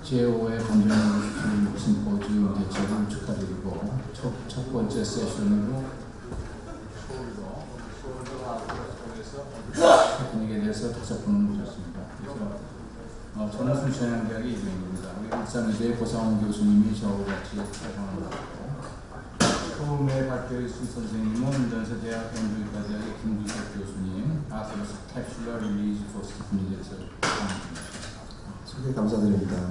제5회 건전한 심포지움 개최를 축하드리고 첫 번째 세션으로 테크닉에 대해서 5분을 줬습니다. 그래서 저는 순천향대학의 이병입니다. 우리 울산의대 고상훈 교수님이 저와 같이 촬영을 하고 처음에 발표해 주신 선생님은 연세대학 연구의과대학의 김두석 교수님, 아스로스 캡슐러 릴리즈 포스트 분리대에서 소개 감사드립니다.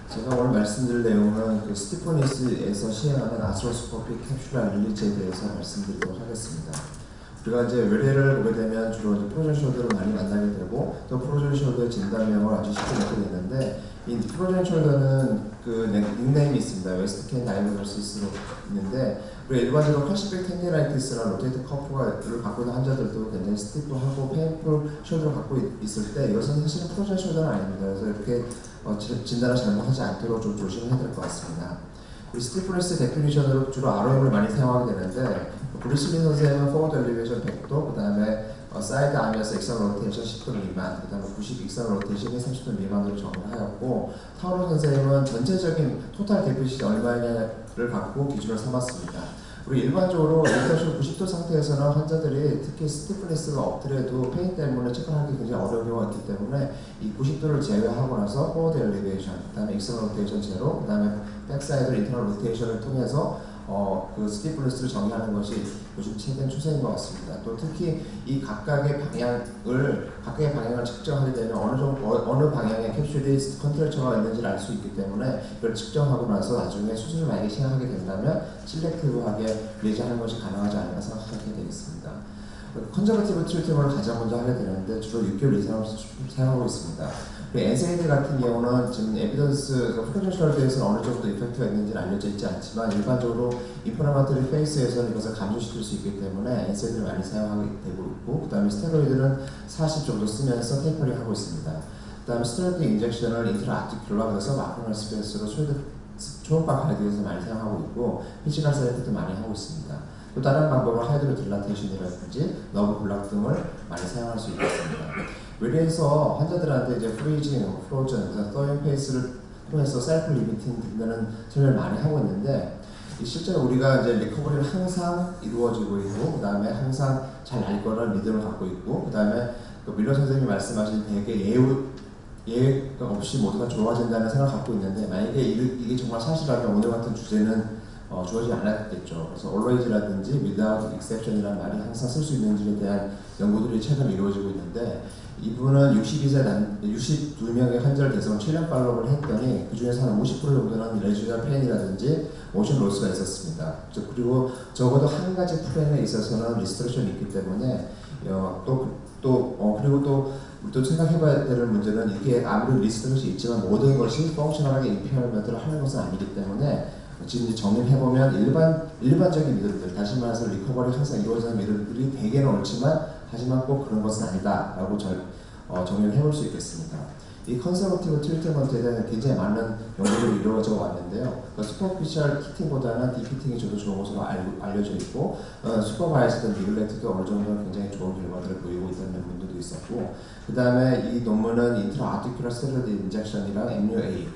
제가 오늘 말씀드릴 내용은 그 스티퍼니스에서 시행하는 아스로스코픽 캡슐러 릴리즈에 대해서 말씀드리도록 하겠습니다. 우리가 이제 외래를 보게 되면 주로 프로전 숄더를 많이 만나게 되고 또 프로전 숄더의 진단명을 아주 쉽게 넣게 되는데 이 프로전 숄더는 그 닉네임이 있습니다. 웨스트켄 다이버더시스로 있는데 우리가 일반적으로 클래시백 텐디라이티스나 로테이트 커프를 갖고 있는 환자들도 굉장히 스티프하고 페인풀 숄더를 갖고 있을 때 이것은 사실은 프로전 숄더는 아닙니다. 그래서 이렇게 진단을 잘못하지 않도록 좀 조심해야 될 것 같습니다. 이 스티프니스 데피니션으로 주로 ROM을 많이 사용하게 되는데 브루슬리 선생님은 포워드 엘리베이션 100도, 그 다음에 사이드 아미어스 익선 로테이션 10도 미만, 그 다음에 90 익선 로테이션이 30도 미만으로 정의하였고 타우로 선생님은 전체적인 토탈 데피니션이 얼마냐를 갖고 기준을 삼았습니다. 우리 일반적으로 인터쇼 90도 상태에서는 환자들이 특히 스티프니스가 없더라도 페인 때문에 체크하기 굉장히 어려운 경우가 있기 때문에 이 90도를 제외하고 나서 포워드 엘리베이션, 그 다음에 익선 로테이션 제로, 그 다음에 백사이드 인터널 로테이션을 통해서 그 스티프니스를 정의하는 것이 요즘 최근 추세인 것 같습니다. 또 특히 이 각각의 방향을 측정하게 되면 어느 방향의 캡슐이 컨트롤처가 있는지를 알 수 있기 때문에 이걸 측정하고 나서 나중에 수술을 만약에 시행하게 된다면 셀렉티브하게 리리즈하는 것이 가능하지 않을까 생각하게 되겠습니다. 컨저버티브 트리트먼트를 가장 먼저 하게 되는데 주로 6개월 이상을 사용하고 있습니다. NSAID 같은 경우는 지금 에비던스, 프로젠셜 대에서는 어느 정도 이펙트가 있는지는 알려져 있지 않지만 일반적으로 인플라마토리 페이스에서는 이것을 감소시킬 수 있기 때문에 NSAID를 많이 사용하게 되고 있고 그 다음에 스테로이드는 40 정도 쓰면서 테이퍼링 하고 있습니다. 그 다음에 스테로이드 인젝션을 인트라아티큘러 그래서 마크로널 스페이스로 초음파 가이드에서 많이 사용하고 있고 피지컬 세레피도 많이 하고 있습니다. 또 다른 방법은 하이드로 딜라테이션이라든지 너브 블락 등을 많이 사용할 수 있겠습니다. 외래에서 환자들한테 이제 프리징, 프로전, 서잉 페이스를 통해서 셀프 리미팅 등등은 설명을 많이 하고 있는데 실제로 우리가 이제 리커버리는 항상 이루어지고 있고 그 다음에 항상 잘 날 거라는 믿음을 갖고 있고 그 다음에 밀러 선생님이 말씀하신 되게 예가 없이 모두가 좋아진다는 생각을 갖고 있는데 만약에 이게 정말 사실이라면 오늘 같은 주제는 주어지지 않았겠죠. 그래서 always라든지 without exception이라는 말이 항상 쓸 수 있는지에 대한 연구들이 최근 이루어지고 있는데 이분은 62명의 환자를 대상으로 7년 팔로우를 했더니 그 중에서 한 50% 정도는 레지dual pain이라든지 모션 로스가 있었습니다. 그리고 적어도 한 가지 프레임에 있어서는 리스트렉션이 있기 때문에 그리고 또 생각해봐야 되는 문제는 이게 아무리 리스트렉션이 있지만 모든 것이 펑셔널하게 임페어먼트를 하는 것은 아니기 때문에 지금 정리를 해보면 일반적인 믿음들, 다시 말해서 리커버리 항상 이루어지는 믿음들이 대개는 옳지만 하지만 꼭 그런 것은 아니다 라고 정리를 해볼 수 있겠습니다. 이 컨서버티브 트리트먼트에 대한 굉장히 많은 연구들이 이루어져 왔는데요. 슈퍼피셜 키팅보다는 디피팅이 저도 좋은 것으로 알려져 있고 슈퍼바이스드 니글렉트도 어느 정도는 굉장히 좋은 결과들을 보이고 있다는 분들도 있었고 그 다음에 이 논문은 인트라아티큘러 스테로이드 인젝션이랑 MUA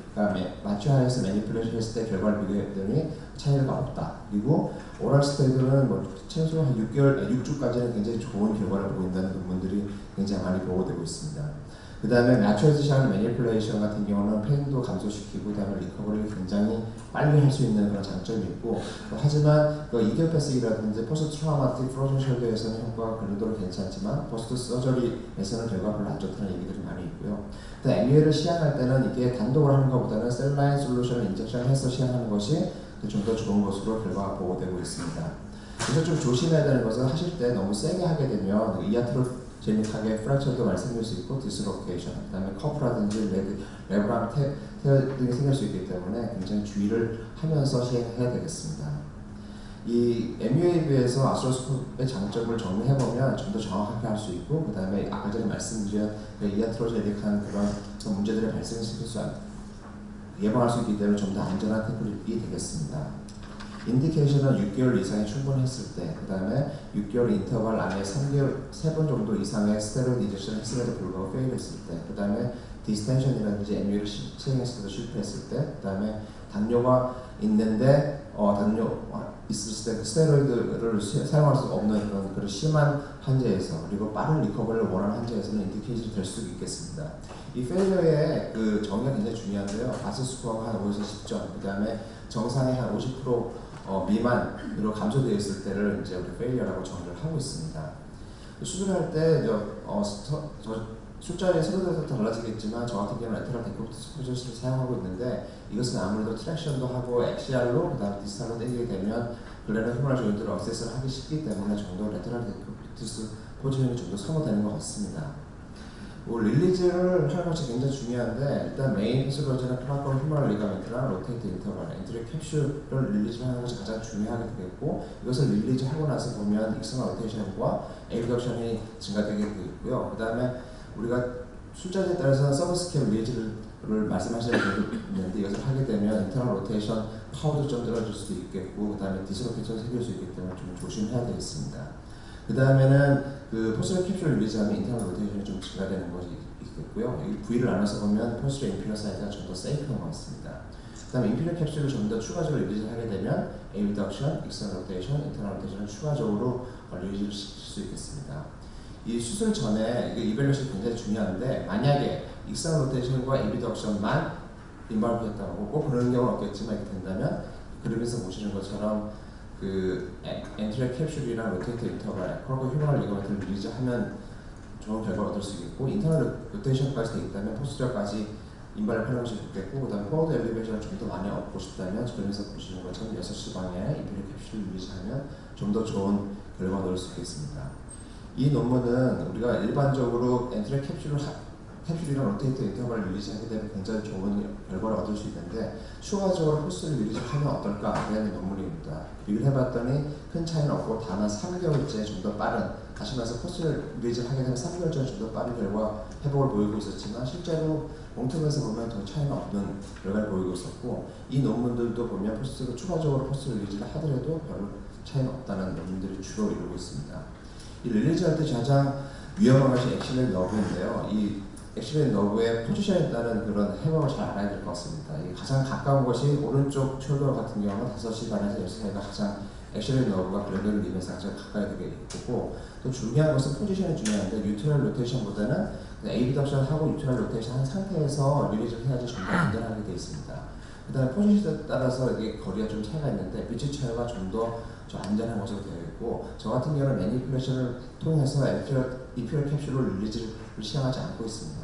마취하에서 매니플레이션 했을 때 결과를 비교했더니 차이가 없다. 그리고 오랄 스테로이드는 최소 한 6주까지는 굉장히 좋은 결과를 보인다는 논문들이 굉장히 많이 보고되고 있습니다. 그 다음에 매트리지션 매니플레이션 같은 경우는 페인도 감소시키고 그 다음에 리커버리를 굉장히 빨리 할 수 있는 그런 장점이 있고 하지만 이디오패시라든지 포스트 트라우마틱 프로전 숄더에서는 효과가 그 정도로 괜찮지만 포스트 서저리에서는 결과가 별로 안 좋다는 얘기들이 많이 있고요. MUA를 시행할 때는 이게 단독으로 하는 것보다는 셀라인 솔루션을 인젝션해서 시행하는 것이 좀 더 좋은 것으로 결과가 보고되고 있습니다. 그래서 좀 조심해야 되는 것은 하실 때 너무 세게 하게 되면 이아트로제닉하게 프랙처도 많이 생길 수 있고 디스로케이션, 그 다음에 커프라든지 레브람 테어 등이 생길 수 있기 때문에 굉장히 주의를 하면서 시행해야 되겠습니다. 이 MUA에 비해서 아스트로스코프의 장점을 정리해보면 좀 더 정확하게 할 수 있고 그 다음에 아까 전에 말씀드린 이아트로제닉한 그런 문제들을 발생시킬 수 예방할 수 있기 때문에 좀 더 안전한 테크닉이 되겠습니다. 인디케이션은 6개월 이상이 충분했을 때, 그 다음에 6개월 인터벌 안에 3번 정도 이상의 스테로이드 인젝션을 했음에도 불구하고 페일했을 때, 그 다음에 디스텐션이라든지 MU를 시행했을 때도 실패했을 때, 그 다음에 당뇨가 있는데 당뇨 있을 때 그 스테로이드를 사용할 수 없는 그런 심한 환자에서, 그리고 빠른 리커버리를 원하는 환자에서는 인디케이션이 될 수 있겠습니다. 이 페일러의 그 정의가 굉장히 중요한데요. 바스 스코어가 한 5에서 10점, 그 다음에 정상의 한 50% 미만으로 감소되어 있을 때를 이제 우리 페일러라고 정의를 하고 있습니다. 수술할 때 숫자에 서로에서 달라지겠지만 저 같은 경우는 레테럴 데코프터스 포지션을 사용하고 있는데, 이것은 아무래도 트랙션도 하고 엑시알로 그다음 디스탈로 당기게 되면 글레너 휴머럴 조인트를 어세스를 하기 쉽기 때문에 좀 더 레테럴 데코프터스 포지션이 좀 더 선호되는 것 같습니다. 릴리즈를 하는 것이 굉장히 중요한데, 일단 메인 피시로지나 플라콘 휴머럴 리가멘트랑 로테이트 인터벌, 엔트리 캡슐을 릴리즈 하는 것이 가장 중요하게 되겠고, 이것을 릴리즈 하고 나서 보면 익스터널 로테이션과 에이브덕션이 증가되게 되고요. 그 다음에 우리가 숫자에 따라서 서브스케일 릴리즈를 말씀하셔야 되는데, 이것을 하게 되면 인터널 로테이션 파워도 좀 늘어질 수도 있겠고, 그 다음에 디스로테이션 생길 수 있기 때문에 좀 조심해야 되겠습니다. 그 다음에는 그 포스럴 캡슐 릴리즈하면 인터널 로테이션이 좀 증가되는 것이 있겠고요. 이 부위를 나눠서 보면 포스럴 인피니어 사이즈가 좀 더 세이프한 것 같습니다. 그 다음에 인피니어 캡슐을 좀 더 추가적으로 릴리즈를 하게 되면 에이브덕션, 익스터널 로테이션, 인터널 로테이션을 추가적으로 릴리즈를 시킬 수 있겠습니다. 이 수술 전에 이밸루에이션이 굉장히 중요한데, 만약에 익스터널 로테이션과 에이브덕션만 인발브했다고 꼭 그런 경우는 없겠지만 이렇게 된다면, 그림에서 보시는 것처럼 그 엔트리 캡슐이랑 로테이트 인터벌, 그리고 휴머럴 리거먼트를 릴리즈하면 좋은 결과를 얻을 수 있겠고, 인터널 로테이션까지 돼 있다면 포스터까지 인발을 하는 것이 좋겠고, 그 다음에 포워드 엘리베이션을 좀 더 많이 얻고 싶다면 그림에서 보시는 것처럼 6시 방에 인피니어 캡슐을 릴리즈하면 좀 더 좋은 결과를 얻을 수 있겠습니다. 이 논문은 우리가 일반적으로 엔트리 캡슐이랑 로테이트 인터벌을 릴리즈하게 되면 굉장히 좋은 결과를 얻을 수 있는데, 추가적으로 포스를 릴리즈하면 어떨까에 대한 논문입니다. 비교를 해봤더니 큰 차이는 없고, 단 한 3개월째 좀 더 빠른, 다시 말해서 포스를 릴리즈를 하게 되면 3개월째 좀 더 빠른 결과 회복을 보이고 있었지만, 실제로 롱텀에서 보면 더 차이는 없는 결과를 보이고 있었고, 이 논문들도 보면 포스를 추가적으로 포스를 릴리즈를 하더라도 별로 차이는 없다는 논문들이 주로 이루고 있습니다. 이 릴리즈 할 때 가장 위험한 것이 엑실렌 너브인데요. 이 엑실렌 너브의 포지션에 따른 그런 해법을 잘 알아야 될 것 같습니다. 가장 가까운 것이 오른쪽 숄더 같은 경우는 5시 반에서 6시가 가장 엑실렌 너브가 글래비얼 림에서 가장 가까이 되게 있고, 또 중요한 것은 포지션이 중요한데, 뉴트럴 로테이션보다는 에이비덕션 하고 뉴트럴 로테이션 한 상태에서 릴리즈를 해야지 좀 더 안전하게 되어 있습니다. 그 다음에 포지션에 따라서 이게 거리가 좀 차이가 있는데, 비치 차이가 좀 더 안전한 것으로 되어 있고, 저 같은 경우는 매니플레이션을 통해서 인피니어 캡슐로 릴리즈를 시행하지 않고 있습니다.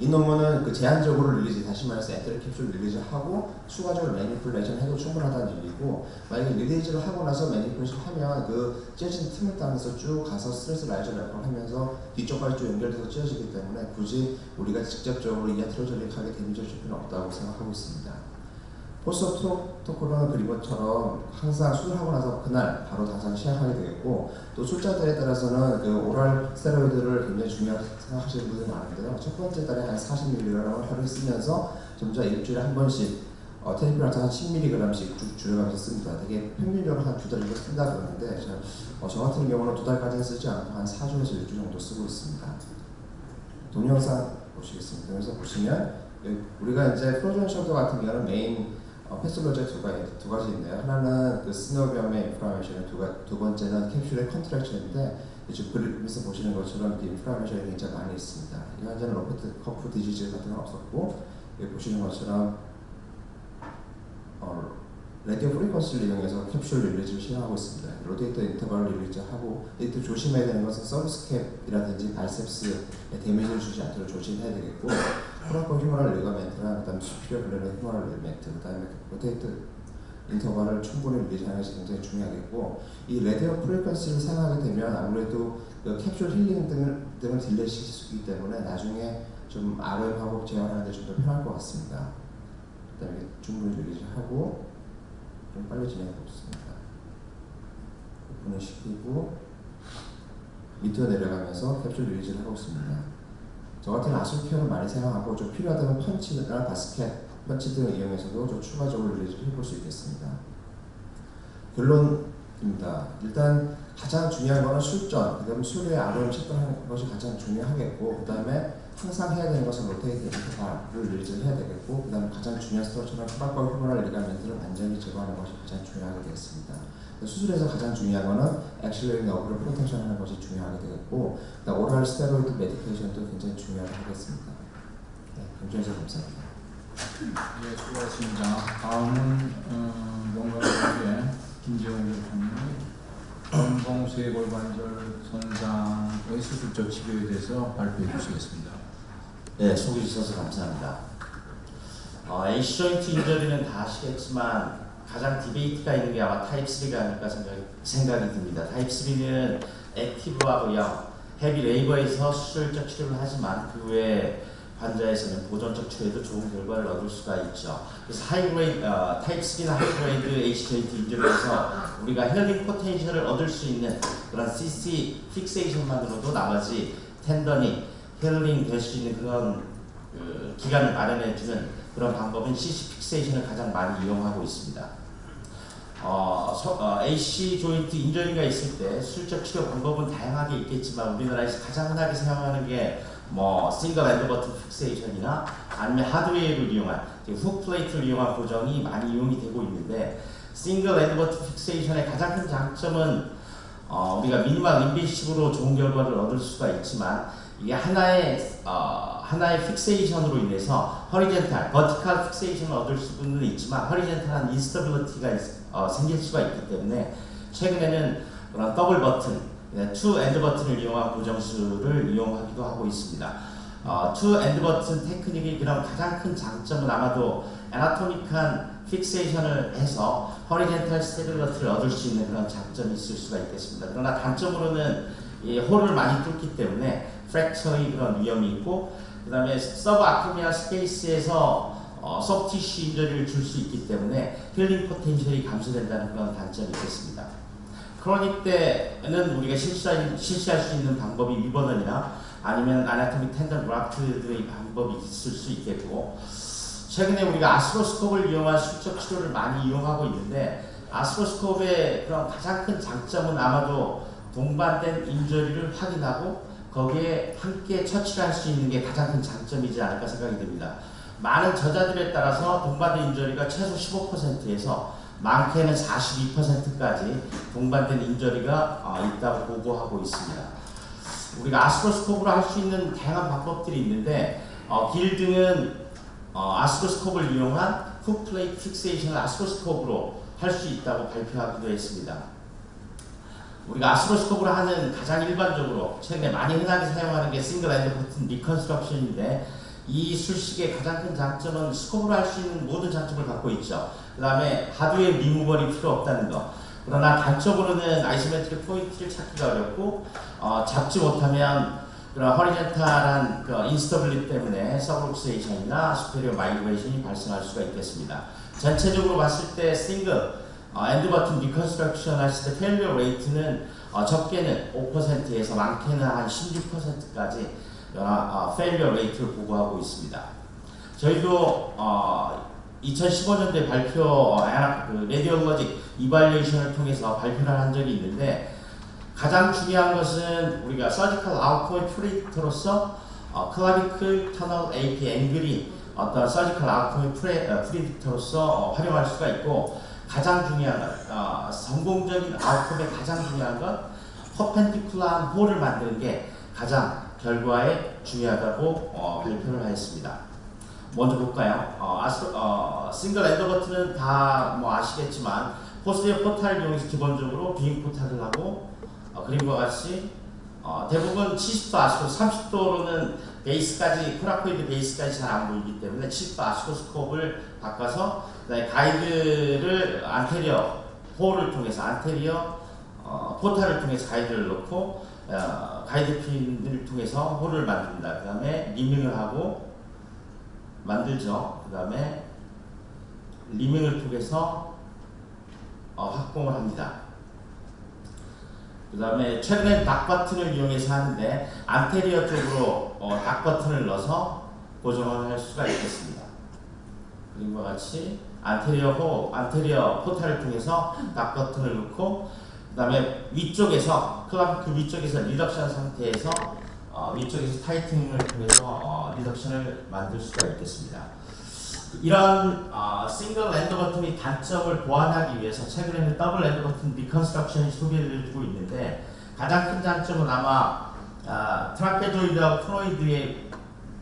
이 논문은 그 제한적으로 릴리즈, 다시 말해서 엔트리 캡슐 릴리즈하고 추가적으로 매니플레이션 해도 충분하다는 얘기고, 만약에 릴리즈를 하고 나서 매니플레이션 하면 그 찢어진 틈을 따면서 쭉 가서 스트레스 라이저를 하면서 뒤쪽까지 쭉 연결돼서 찢어지기 때문에 굳이 우리가 직접적으로 이아트로절릭하게 데미지를 줄 필요는 없다고 생각하고 있습니다. 포스트옵토콜로는 그린 것처럼 항상 수술하고 나서 그날 바로 당장 시작하게 되겠고, 또 술자들에 따라서는 그 오랄 스테로이드를 굉장히 중요하게 생각하시는 분들이 많은데요. 첫 번째 달에 한 40mg을 하루에 쓰면서 점차 일주일에 한 번씩 테니피라트 한 10mg씩 줄여가면서 씁니다. 되게 평균적으로 한 2달 정도 쓴다 그러는데, 저 같은 경우는 2달까지는 쓰지 않고 한 4주에서 1주 정도 쓰고 있습니다. 동영상 보시겠습니다. 그래서 보시면 우리가 이제 프로존 숄더 같은 경우는 메인 패솔로지가 두 가지 있네요. 하나는 그 스노비엄의 인프라메이션, 두 번째는 캡슐의 컨트랙션인데, 지금 그림에서 보시는 것처럼 인프라메이션이 굉장히 많이 있습니다. 이 환자는 로버트 커프 디지즈 같은 건 없었고, 여기 보시는 것처럼 라디오 프리퀀시를 이용해서 캡슐 릴리즈를 시행하고 있습니다. 로테이터 인터벌 릴리즈하고, 또 조심해야 되는 것은 서브스캡이라든지 바이셉스에 데미지를 주지 않도록 조심해야 되겠고, 프로퍼 휴머럴 리가멘트랑 그다음에 수피리어 글레너 휴머럴 리가멘트, 그다음에 로테이터 인터벌을 충분히 릴리즈하는 것이 굉장히 중요하겠고, 이 라디오 프리퀀시를 사용하게 되면 아무래도 그 캡슐 힐링 등을 딜레이 시킬 수 있기 때문에 나중에 좀 ROM 화복 제어하는 데 좀 더 편할 것 같습니다. 그다음에 충분히 릴리즈하고 좀 빨리 진행해 보겠습니다. 오픈을 시키고 밑으로 내려가면서 캡슐 릴리즈를 하고 있습니다. 저 같은 아술케어를 많이 사용하고, 좀 필요하다면 펀치나 바스켓, 펀치 등을 이용해서도 좀 추가적으로 릴리즈를 해볼 수 있겠습니다. 결론입니다. 일단 가장 중요한 것은 술전, 그다음에 술에 ROM 체크하는 것이 가장 중요하겠고, 그 다음에 항상 해야 되는 것은 로테이트 인터벌을 릴리즈를 해야 되겠고, 그 다음에 가장 중요한 스트럭처는 후방과 휴머럴 리가멘트를 완전히 제거하는 것이 가장 중요하게 되겠습니다. 수술에서 가장 중요한 것은 액실레이팅 너브를 프로텍션 하는 것이 중요하게 되겠고, 그다음 오랄 스테로이드 메디케이션도 굉장히 중요하게 하겠습니다. 네, 경주에서 감사합니다. 예, 수고하셨습니다. 다음은 영광의 김재홍 교수님 전동쇄골관절 손상의 수술적 치료에 대해서 발표해 주시겠습니다. 네, 소개해 주셔서 감사합니다. AC 조인트 인저리는 다 아시겠지만 가장 디베이트가 있는 게 아마 타입 3가 아닐까 생각이 듭니다. 타입 3는 액티브하고요, 헤비 레이버에서 수술적 치료를 하지만 그 외에 환자에서는 보존적 치료에도 좋은 결과를 얻을 수가 있죠. 그래서 타입 3나 하이그레이드 AC 조인트 인저리에서 우리가 힐링 포텐셜을 얻을 수 있는 그런 CC 픽세이션만으로도 나머지 텐더니 힐링 될 수 있는 그런 기간을 마련해주는 그런 방법은 CC 픽세이션을 가장 많이 이용하고 있습니다. AC 조인트 인저리가 있을 때 수술적 치료 방법은 다양하게 있겠지만 우리나라에서 가장 흔하게 사용하는 게 싱글 엔드 버튼 픽세이션이나 아니면 하드웨어를 이용한 훅 플레이트를 이용한 고정이 많이 이용이 되고 있는데, 싱글 엔드 버튼 픽세이션의 가장 큰 장점은 우리가 미니멀 인베이시브로 좋은 결과를 얻을 수가 있지만 이게 하나의 픽세이션으로 인해서 허리젠탈, 버티컬 픽세이션을 얻을 수는 있지만 허리젠탈한 인스터빌리티가 생길 수가 있기 때문에 최근에는 그런 더블 버튼, 투 엔드 버튼을 이용한 고정술을 이용하기도 하고 있습니다. 투 엔드 버튼 테크닉의 그런 가장 큰 장점은 아마도 애나토믹한 픽세이션을 해서 허리젠탈 스테빌리티를 얻을 수 있는 그런 장점이 있을 수가 있겠습니다. 그러나 단점으로는 이 홀을 많이 뚫기 때문에 프랙처의 그런 위험이 있고, 그 다음에 서브 아크미아 스페이스에서 소프티슈 인저리를 줄 수 있기 때문에 힐링 포텐셜이 감소된다는 그런 단점이 있겠습니다. 크로닉 때는 우리가 실시할 수 있는 방법이 위버넌이나 아니면 아나토믹 텐던 그라프트의 방법이 있을 수 있겠고, 최근에 우리가 아스로스콥을 이용한 수적 치료를 많이 이용하고 있는데, 아스로스콥의 그런 가장 큰 장점은 아마도 동반된 인저리를 확인하고 거기에 함께 처치를 할 수 있는 게 가장 큰 장점이지 않을까 생각이 듭니다. 많은 저자들에 따라서 동반된 인저리가 최소 15%에서 많게는 42%까지 동반된 인저리가 있다고 보고하고 있습니다. 우리가 아스로스콥으로 할 수 있는 다양한 방법들이 있는데, 길등은 아스로스콥을 이용한 훅 플레이트 픽세이션을 아스로스콥으로 할 수 있다고 발표하기도 했습니다. 우리가 아스로스콥으로 하는 가장 일반적으로 최근에 많이 흔하게 사용하는 게 싱글 엔드 버튼 리컨스트럭션인데, 이 술식의 가장 큰 장점은 스콥으로 할 수 있는 모든 장점을 갖고 있죠. 그 다음에 하드웨어 리무벌이 필요 없다는 거. 그러나 단적으로는 아이소메트릭 포인트를 찾기가 어렵고, 잡지 못하면 그런 허리젠탈한 그 인스터빌리티 때문에 서브룩세이션이나 수페리어 마이그레이션이 발생할 수가 있겠습니다. 전체적으로 봤을 때 싱글 엔드 버튼 리컨스트럭션 하실 때 페일리어 레이트는 적게는 5%에서 많게는 한 16%까지 페일리어 레이트를 보고하고 있습니다. 저희도 2015년도에 레디올로직 이발리에이션을 통해서 발표를 한 적이 있는데, 가장 중요한 것은 우리가 서지컬 아웃컴의 프리딕터로서 클라비클 터널 AP 앵글이 어떤 서지컬 아웃컴의 프리딕터로서 활용할 수가 있고, 가장 중요한 것, 성공적인 아웃컴의 가장 중요한 것, 퍼펜디쿨러한 홀을 만드는 게 가장 결과에 중요하다고 발표를 하였습니다. 먼저 볼까요? 싱글 엔더 버튼은 다 아시겠지만 포스티어 포탈을 이용해서 기본적으로 빙 포탈을 하고, 그림과 같이 대부분 70도 아시고 30도로는 베이스까지, 코라코이드 베이스까지 잘 안 보이기 때문에 70도 아시코스콥을 바꿔서 가이드를 안테리어 홀을 통해서, 안테리어 포탈을 통해서 가이드를 넣고 가이드 핀을 통해서 홀을 만듭니다. 그 다음에 리밍을 하고 만들죠. 그 다음에 리밍을 통해서 확공을 합니다. 그 다음에 최근엔 닥 버튼을 이용해서 하는데, 안테리어 쪽으로 닥 버튼을 넣어서 고정을 할 수가 있겠습니다. 그림과 같이 안테리어 포탈을 통해서 닥 버튼을 넣고, 그 다음에 위쪽에서, 클라비클 위쪽에서 리덕션 상태에서 위쪽에서 타이팅을 통해서 리덕션을 만들 수가 있겠습니다. 이런 싱글 랜더 버튼의 단점을 보완하기 위해서 최근에는 더블 랜더 버튼 리컨스트럭션이 소개되고 있는데 가장 큰 장점은 아마 트라페조이드와 코노이드에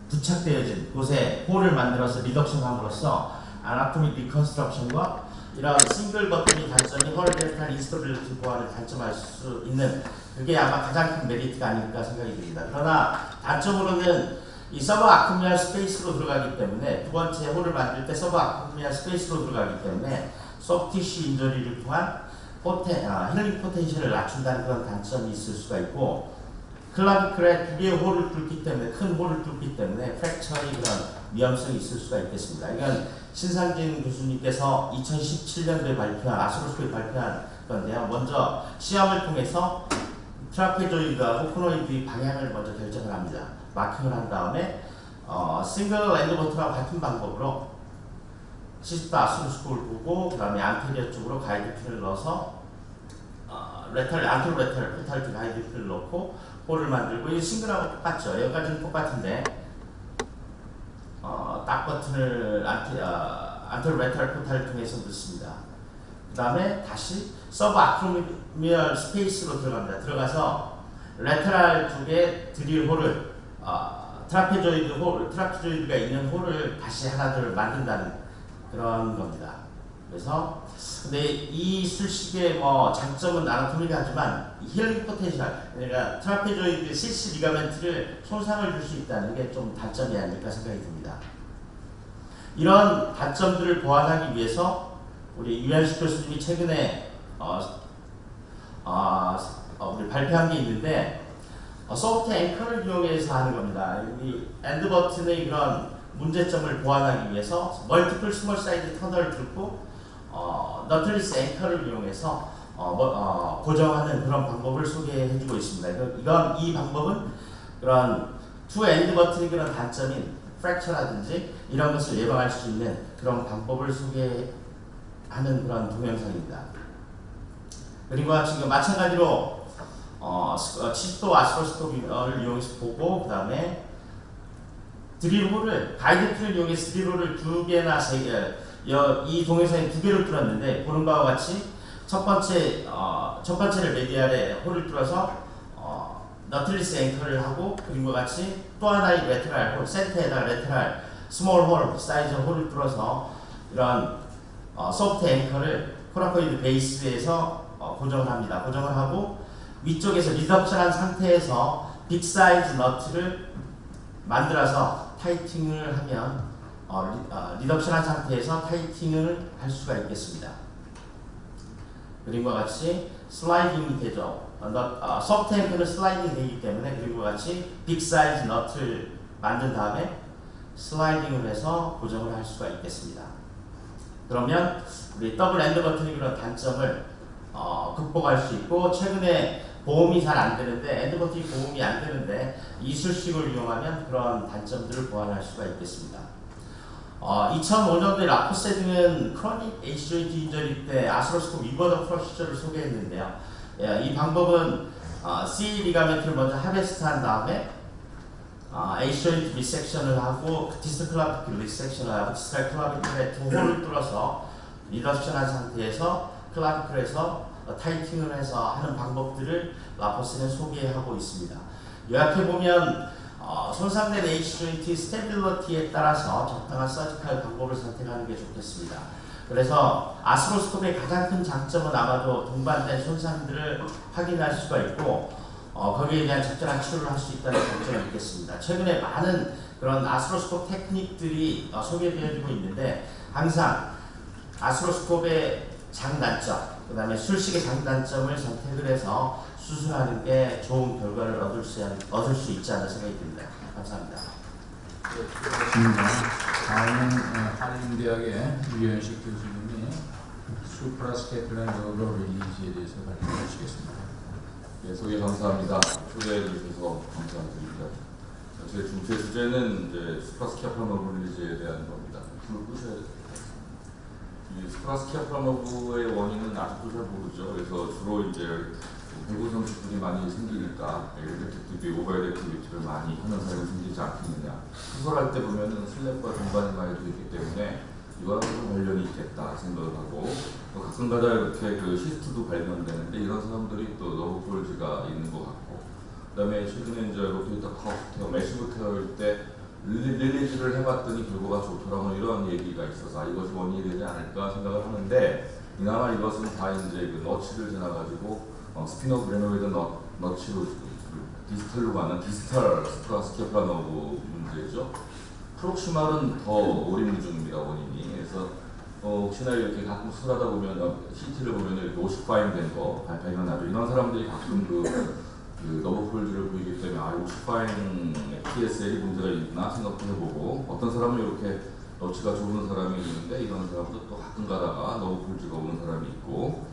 부착되어진 곳에 홀을 만들어서 리덕션함으로써 아나토미 리컨스트럭션과 이런 싱글 버튼의 단점이 호리젠탈 인스터빌리티 보완을 단점할 수 있는 그게 아마 가장 큰 메리트가 아닐까 생각이 듭니다. 그러나 단점으로는 이 서브 아크미알 스페이스로 들어가기 때문에 두 번째 홀을 만들 때 서브 아크미알 스페이스로 들어가기 때문에 소프티쉬 인저리를 통한 힐링 포텐셜을 낮춘다는 그런 단점이 있을 수가 있고 클라비클에 두 개의 홀을 뚫기 때문에 큰 홀을 뚫기 때문에 프랙처의 그런 위험성이 있을 수가 있겠습니다. 이건 신상진 교수님께서 2017년도에 발표한 아스로스코프에 발표한 건데요. 먼저 시험을 통해서 트라페조이드하고 코노이드의 방향을 먼저 결정을 합니다. 마킹을 한 다음에 싱글 랜드 버튼하고 같은 방법으로 시스트 아스로스코프를 보고 그 다음에 안테리어 쪽으로 가이드핀을 넣어서 안테로 레터럴 포탈트 가이드핀을 넣고 홀을 만들고 이 싱글하고 똑같죠. 여기까지는 똑같은데 딱 버튼을 안테로 레터럴 포탈을 통해서 넣습니다. 그 다음에 다시 서브 아크로미얼 스페이스로 들어갑니다. 들어가서 레터럴 쪽에 드릴 홀을 트라페조이드가 있는 홀을 다시 하나둘 만든다는 그런 겁니다. 그래서 근데 이 술식의 장점은 아나토미하지만 힐링 포텐셜 그러니까 트라페조이드 CC 리가멘트를 손상을 줄 수 있다는 게 좀 단점이 아닐까 생각이 듭니다. 이런 단점들을 보완하기 위해서 우리 유현식 교수님이 최근에 우리 발표한 게 있는데 소프트 앵커를 이용해서 하는 겁니다. 이 엔드 버튼의 그런 문제점을 보완하기 위해서 멀티플 스몰 사이즈 터널을 뚫고 너틀리스 앵커를 이용해서 고정하는 그런 방법을 소개해주고 있습니다. 이 방법은 그런 투 엔드 버튼의 그런 단점인 프랙처라든지 이런 것을 예방할 수 있는 그런 방법을 소개하는 그런 동영상입니다. 그리고 지금 마찬가지로 치스토 아스로스코프를 이용해서 보고 그 다음에 드릴홀을 가이드핀을 이용해서 드릴홀을 2개나 3개 이 동영상에 2개를 뚫었는데 보는 바와 같이 첫 번째를 메디알에 홀을 뚫어서 너틀리스 앵커를 하고 그림과 같이 또 하나의 레터럴 홀 센터에다 레터럴 스몰 홀 사이즈 홀을 뚫어서 이런 소프트 앵커를 코라코이드 베이스에서 고정을 합니다. 고정을 하고 위쪽에서 리덕션한 상태에서 빅 사이즈 너트를 만들어서 타이팅을 하면 리덕션한 상태에서 타이팅을 할 수가 있겠습니다. 그림과 같이 슬라이딩이 되죠. 소프트 앵커는 슬라이딩이 되기 때문에 그림과 같이 빅 사이즈 너트를 만든 다음에 슬라이딩을 해서 고정을 할 수가 있겠습니다. 그러면 우리 더블 엔드 버튼의 그런 단점을 극복할 수 있고 최근에 보험이 잘 안 되는데 엔드 버튼이 보험이 안 되는데 이술식을 이용하면 그런 단점들을 보완할 수가 있겠습니다. 2005년도에 라포세드는 크로닉 H 조인트 인저리 때 아스로스코프 위버더 프로시저를 소개했는데요. 이 방법은 C 리가멘트를 먼저 하베스트한 다음에 H 조인트 리섹션을 하고 디스탈 클라비클 리섹션을 하고 디스탈 클라비클에 2홀을 뚫어서 리덕션한 상태에서 클라비클에서 타이팅을 해서 하는 방법들을 라포스는 소개하고 있습니다. 요약해보면 손상된 H 조인트 스테빌리티에 따라서 적당한 서지컬 방법을 선택하는 게 좋겠습니다. 그래서 아스로스코프의 가장 큰 장점은 아마도 동반된 손상들을 확인할 수가 있고 거기에 대한 적절한 치료를 할 수 있다는 장점이 있겠습니다. 최근에 많은 그런 아스로스코프 테크닉들이 소개되어지고 있는데 항상 아스로스코프의 장단점, 그 다음에 술식의 장단점을 선택을 해서 수술하는 게 좋은 결과를 얻을 수 있지 않나 생각이 듭니다. 감사합니다. 고맙습니다. 다음은 한림대학의 유현식 교수님이 수프라스케플란 러버 릴리지에 대해서 발표해 주시겠습니다. 네, 소개 감사합니다. 초대해 주셔서 감사드립니다. 제 중체 주제는 이제 수프라스케플란 러버 릴리지에 대한 겁니다. 불을 끄셔야 돼요. 이 스프라스키아프라노브의 원인은 아직도 잘 모르죠. 그래서 주로 이제 배구 선수들이 많이 생기니까 에그제큐티브, 오버헤드액티비티를 많이 하는 사람이 생기지 않겠느냐. 수술할 때 보면은 슬랩과 등반이 많이 되어 있기 때문에 이거랑 좀 관련이 있겠다 생각을 하고, 또 가끔가다 이렇게 그 시스트도 발견되는데 이런 사람들이 또 너브폴즈가 있는 것 같고, 그다음에 최근에 이제 로테이터 카우스테어, 매시브 테어일 때 릴리즈를 해봤더니 결과가 좋더라고 이런 얘기가 있어서 이것이 원인이 되지 않을까 생각을 하는데, 이나마 이것은 다 이제 그 너치를 지나가지고 스피너 그레노이드 너치로 디스털로 가는 디스털 스프라스키아플라노브 문제죠. 프록시말은 더 오리무중입니다, 원인이. 그래서 혹시나 이렇게 가끔 수술하다 보면 CT를 보면 이렇게 50파임 된 거 발견하죠. 이런 사람들이 가끔 그 너브폴즈를 보이기 때문에 50파임 PSL이 문제가 있나 생각도 해보고, 어떤 사람은 이렇게 너치가 좋은 사람이 있는데 이런 사람도 또 가끔 가다가 너브폴즈가 오는 사람이 있고,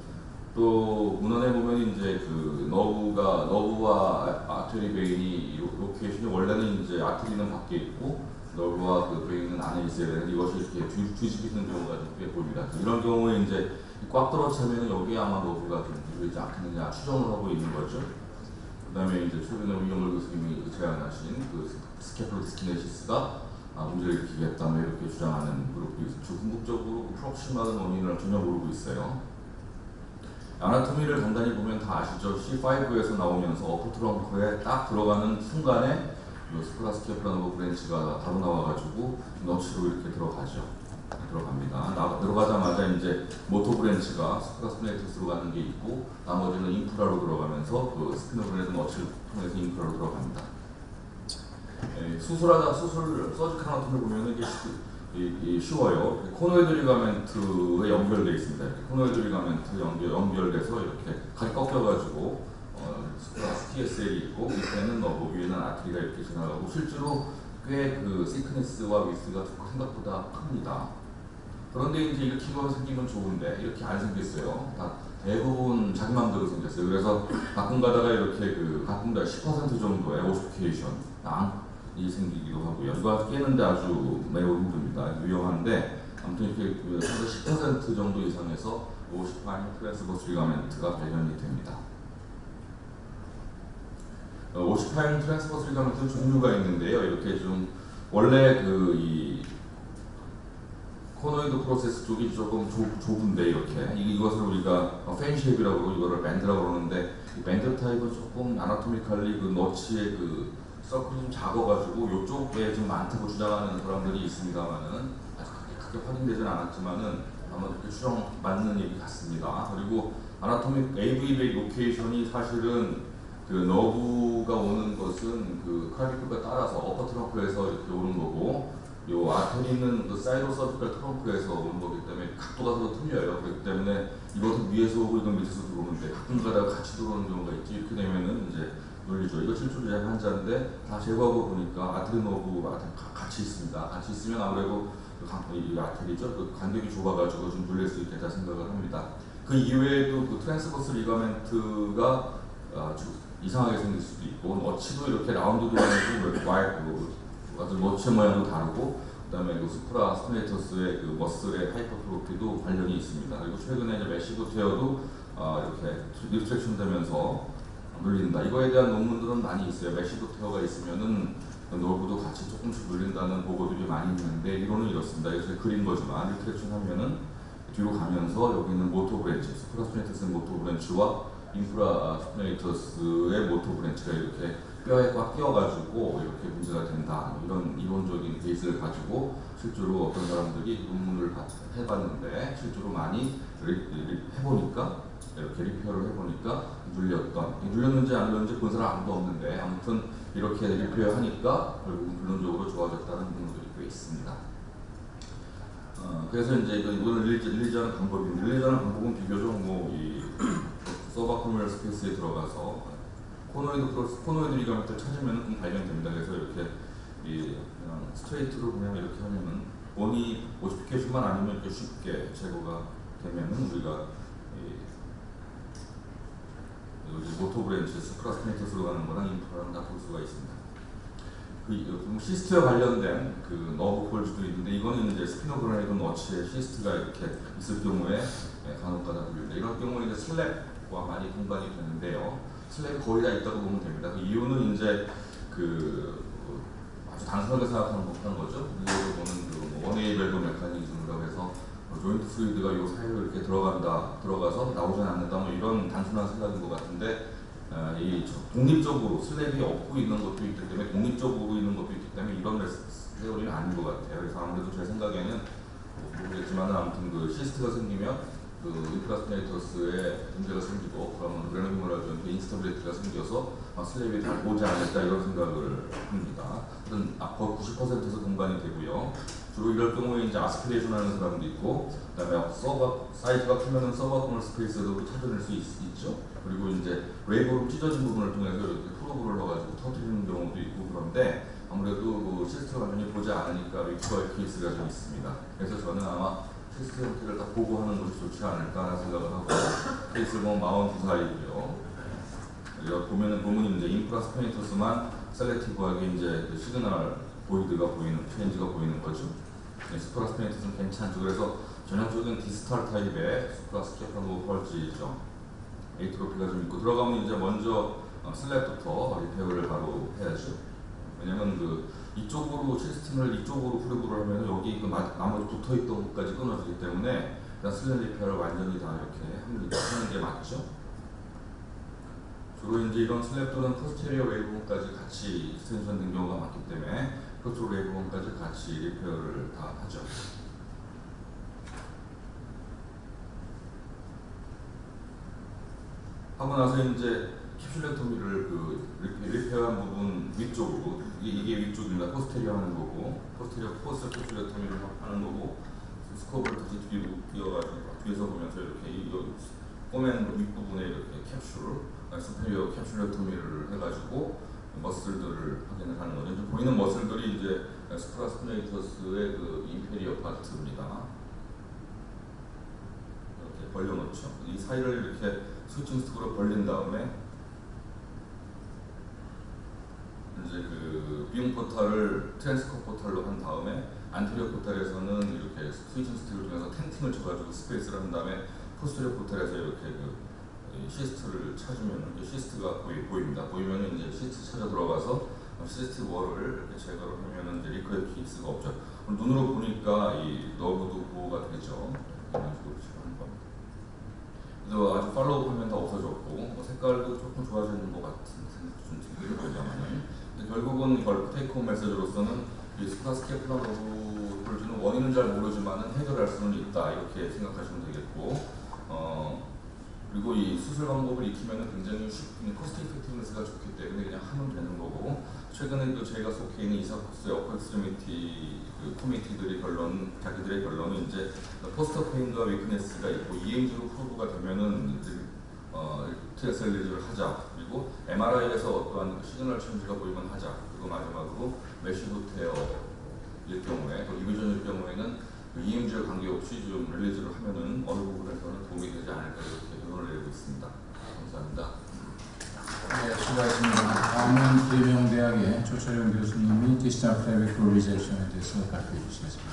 또 문헌에 보면 이제 그 너브와 아테리 베인이 로케이션이 원래는 이제 아테리는 밖에 있고 너브와 그 베인은 안에 있어야 되는데 이것이 이렇게 뒤집히는 경우가 꽤 보입니다. 이런 경우에 이제 꽉 들어차면 여기에 아마 너브가 좀 들어있지 않겠느냐 추정을 하고 있는 거죠. 그다음에 이제 최근에 우영걸 교수님이 제안하신 그 스케플로디스키네시스가 문제를 일으키겠다 이렇게 주장하는 그룹도 있고, 궁극적으로 프록시마는 원인을 전혀 모르고 있어요. 아나토미를 간단히 보면 다 아시죠? C5에서 나오면서 어퍼 트렁크에 딱 들어가는 순간에 스프라스키아플라노브 브랜치가 바로 나와가지고 너치로 이렇게 들어갑니다. 들어가자마자 이제 모토 브랜치가 스프라스피네이터스로 가는 게 있고, 나머지는 인프라로 들어가면서 그 스피너 브랜치 너치를 통해서 인프라로 들어갑니다. 수술 서지컬 아나토미를 보면은 이게 쉬워요. 코노이드 리가멘트에 연결되어 있습니다. 코노이드 리가멘트 연결돼서 이렇게 칼이 꺾여가지고 TSL이 있고 밑에는 너브, 위에는 아트리가 이렇게 지나가고, 실제로 꽤 그 시크니스와 위스가 생각보다 큽니다. 그런데 이제 이렇게 생기면 좋은데 이렇게 안 생겼어요. 다 대부분 자기 마음대로 생겼어요. 그래서 가끔 가다가 이렇게 가끔 10% 정도의 오시피케이션이 생기기도 하고요. 이거 깨는데 아주 매우 힘듭니다. 위험한데 아무튼 이렇게 10% 정도 이상에서 오시파인 트랜스버스 리가멘트가 발견이 됩니다. 오시파인 트랜스버스 리가멘트는 종류가 있는데요. 이렇게 좀 원래 이 코노이드 프로세스 쪽이 조금 좁은데 이것을 우리가 팬쉐입이라고 그러고 이거를 밴드라고 그러는데, 이 밴드 타입은 조금 아나토미칼리 그 너치의 그 서클이 좀 작아가지고 이쪽에 좀 많다고 주장하는 사람들이 있습니다만은 아직 크게 확인되지는 않았지만은 아마 그렇게 추정 맞는 얘기 같습니다. 그리고 아나토믹 AV 베이 로케이션이 사실은 그 너브가 오는 것은 그 클라비클과 따라서 어퍼 트렁크에서 이렇게 오는 거고, 요 아테리는 그 사이로 서지컬 트렁크에서 오는 거기 때문에 각도가 서로 틀려요. 그렇기 때문에 이것은 위에서 오고 이건 밑에서 들어오는데 가끔 가다가 같이 들어오는 경우가 있지. 이렇게 되면은 이제 논리죠. 이거 실존자 환자인데 다 제거하고 보니까 아테리 너브 같이 있습니다. 같이 있으면 아무래도 이 아테리죠. 그 간격이 좁아가지고 좀 눌릴 수 있겠다 생각을 합니다. 그 이외에도 그 트랜스버스 리가멘트가 이상하게 생길 수도 있고, 너치도 이렇게 라운드도 아니고 아주 너치 모양도 다르고, 그다음에 그 스프라스피네이터스의 그 머슬의 하이퍼트로피도 관련이 있습니다. 그리고 최근에 이제 매시브 테어도 이렇게 리트랙션 되면서 눌린다. 이거에 대한 논문들은 많이 있어요. 매시브 테어가 있으면은 노브도 같이 조금씩 눌린다는 보고들이 많이 있는데, 이론은 이렇습니다. 그래서 그린 거지만 리트랙션 하면은 뒤로 가면서 여기는 모토 브랜치, 스프라스피네이터스의 모토 브랜치와 인프라 스피네이터스의 모토 브랜치가 이렇게 뼈에 꽉 끼어가지고 이렇게 문제가 된다. 이런 이론적인 베이스를 가지고 실제로 어떤 사람들이 논문을 해봤는데 실제로 많이 해보니까 이렇게 리페어를 해보니까 눌렸는지 안 눌렸는지 본 사람 아무도 없는데, 아무튼 이렇게 리페어 하니까 결국은 결론적으로 좋아졌다는 경우들이 꽤 있습니다. 그래서 이제 이거는 릴리즈하는 방법인데, 릴리즈하는 방법은 비교적 이 서바코멀 스페이스에 들어가서 코노이드 리가멘트를 찾으면 좀 발견됩니다. 그래서 이렇게 그냥 스트레이트로 그냥 이렇게 하면은 원이 오시피케이션만 아니면 이렇게 쉽게 제거가 되면은 우리가 모토 브랜치 스프라스피네이터스로 가는 거랑 인프라랑 다 볼 수가 있습니다. 시스트와 관련된 그 너브 폴즈도 있는데, 이거는 이제 스피노그라이드 너치에 시스트가 이렇게 있을 경우에 간혹가다 불립니다. 이런 경우에 이제 슬랩 슬랩과 많이 동반이 되는데요. 슬랩이 거의 다 있다고 보면 됩니다. 그 이유는 이제 아주 단순하게 생각하면 못하는 거죠. 우리가 보는 그 원웨이 밸브 메커니즘이라고 해서 조인트 플루이드가 이 사이로 이렇게 들어가서 나오지 않는다 뭐 이런 단순한 생각인 것 같은데 이 독립적으로 슬랩이 없고 있는 것도 있기 때문에 독립적으로 있는 것도 있기 때문에 이런 세오리는 아닌 것 같아요. 그래서 아무래도 제 생각에는 모르겠지만 아무튼 그 시스트가 생기면 그 인프라스트레이터스에 문제가 생기고 그러면 그래노미모라든지 인스타빌리티가 생겨서 슬랩이 잘 오지 않을까 이런 생각을 합니다. 하여튼 거의 90%에서 동반이 되고요. 주로 이럴 경우에 이제 아스피레이션 하는 사람도 있고, 그다음에 서버 사이즈가 크면은 서버 커널 스페이스에도 찾아낼 수 있죠. 그리고 이제 웨이브로 찢어진 부분을 통해서 이렇게 프로브를 넣어가지고 터뜨리는 경우도 있고 그런데 아무래도 그 시스템을 완전히 보지 않으니까 리커의 케이스가 좀 있습니다. 그래서 저는 아마 시스템을 다 보고 하는 것이 좋지 않을까 하는 생각을 하고 케이스를 보면 42살이고요. 보면은 이제 인프라스페이터스만 셀렉티브하게 이제 그 시그널 보이드가 보이는 체인지가 보이는 거죠. 스프라스페이터스는 괜찮죠. 그래서 전형적인 디스탈 타입의 스프라스케파노 펄지죠. 에이트로피가 좀 있고 들어가면 이제 먼저 슬랩부터 리페어를 바로 해야죠. 왜냐면 이쪽으로 시스템을 이쪽으로 프로브를 하면 여기 나머지 붙어있던 것까지 끊어지기 때문에 슬랩 리페어를 완전히 다 이렇게 하는 게 맞죠. 주로 이제 이런 슬랩들은 포스테리어 웨이브까지 같이 익스텐션 된 경우가 많기 때문에 그쪽 웨이브까지 같이 리페어를 다 하죠. 하고 나서 이제 캡슐렉토미를 리페어한 부분 위쪽으로 이게 위쪽입니다. 포스테리어 하는 거고 포스터 캡슐렉토미를 하는 거고 스코브를 다시 뒤로 끼워가지고 뒤에서 보면서 이렇게 이 꼬맨 윗부분에 이렇게 스페리어 캡슐렉토미를 해가지고 머슬들을 확인을 하는 거죠. 이제 보이는 머슬들이 이제 스프라스피네이터스의 그 인페리어 파트입니다. 이렇게 벌려놓죠. 이 사이를 이렇게 스위칭 스틱으로 벌린 다음에 이제 그 비용 포탈을 트랜스코 포탈로 한 다음에 안테리어 포탈에서는 이렇게 스위칭 스틱을 통해서 텐팅을 쳐가지고 스페이스를 한 다음에 포스테리어 포탈에서 이렇게 시스트를 찾으면 시스트가 보입니다. 보이면 이제 시스트 찾아 들어가서 시스트 월을 이렇게 제거를 하면 이제 리커의 케이스가 없죠. 눈으로 보니까 이 너브도 보호가 되죠. 이런 식으로 하는 겁니다. 그래서 아주 팔로우하면 다 없어졌고 색깔도 조금 좋아지는 것 같은 생각도 좀 들고요. 결국은 테이크홈 메시지로서는 이 스파스케프나 너브를 주는 원인은 잘 모르지만 해결할 수는 있다 이렇게 생각하시면 되겠고. 그리고 이 수술 방법을 익히면 굉장히 코스트 이펙티브니스가 좋기 때문에 그냥 하면 되는 거고 최근에 저희가 속해 있는 이사코스의 어퍼 익스트리미티 코미티들의 자기들의 결론은 이제 포스터 페인과 위크네스가 있고 EMG로 프로브가 되면은 TSL 리즈를 하자. 그리고 MRI에서 어떠한 시그널 체인지가 보이면 하자. 그리고 마지막으로 메시브 테어일 경우에 또 이비전일 경우에는 EMG와 관계없이 좀 릴리즈를 하면은 어느 부분에서는 도움이 되지 않을까 이렇게 결론을 내리고 있습니다. 감사합니다. 네, 수고하셨습니다. 다음은 대명대학의 조철영 교수님이 디지털 클래비클 리젝션에 대해서 발표해 주시겠습니다.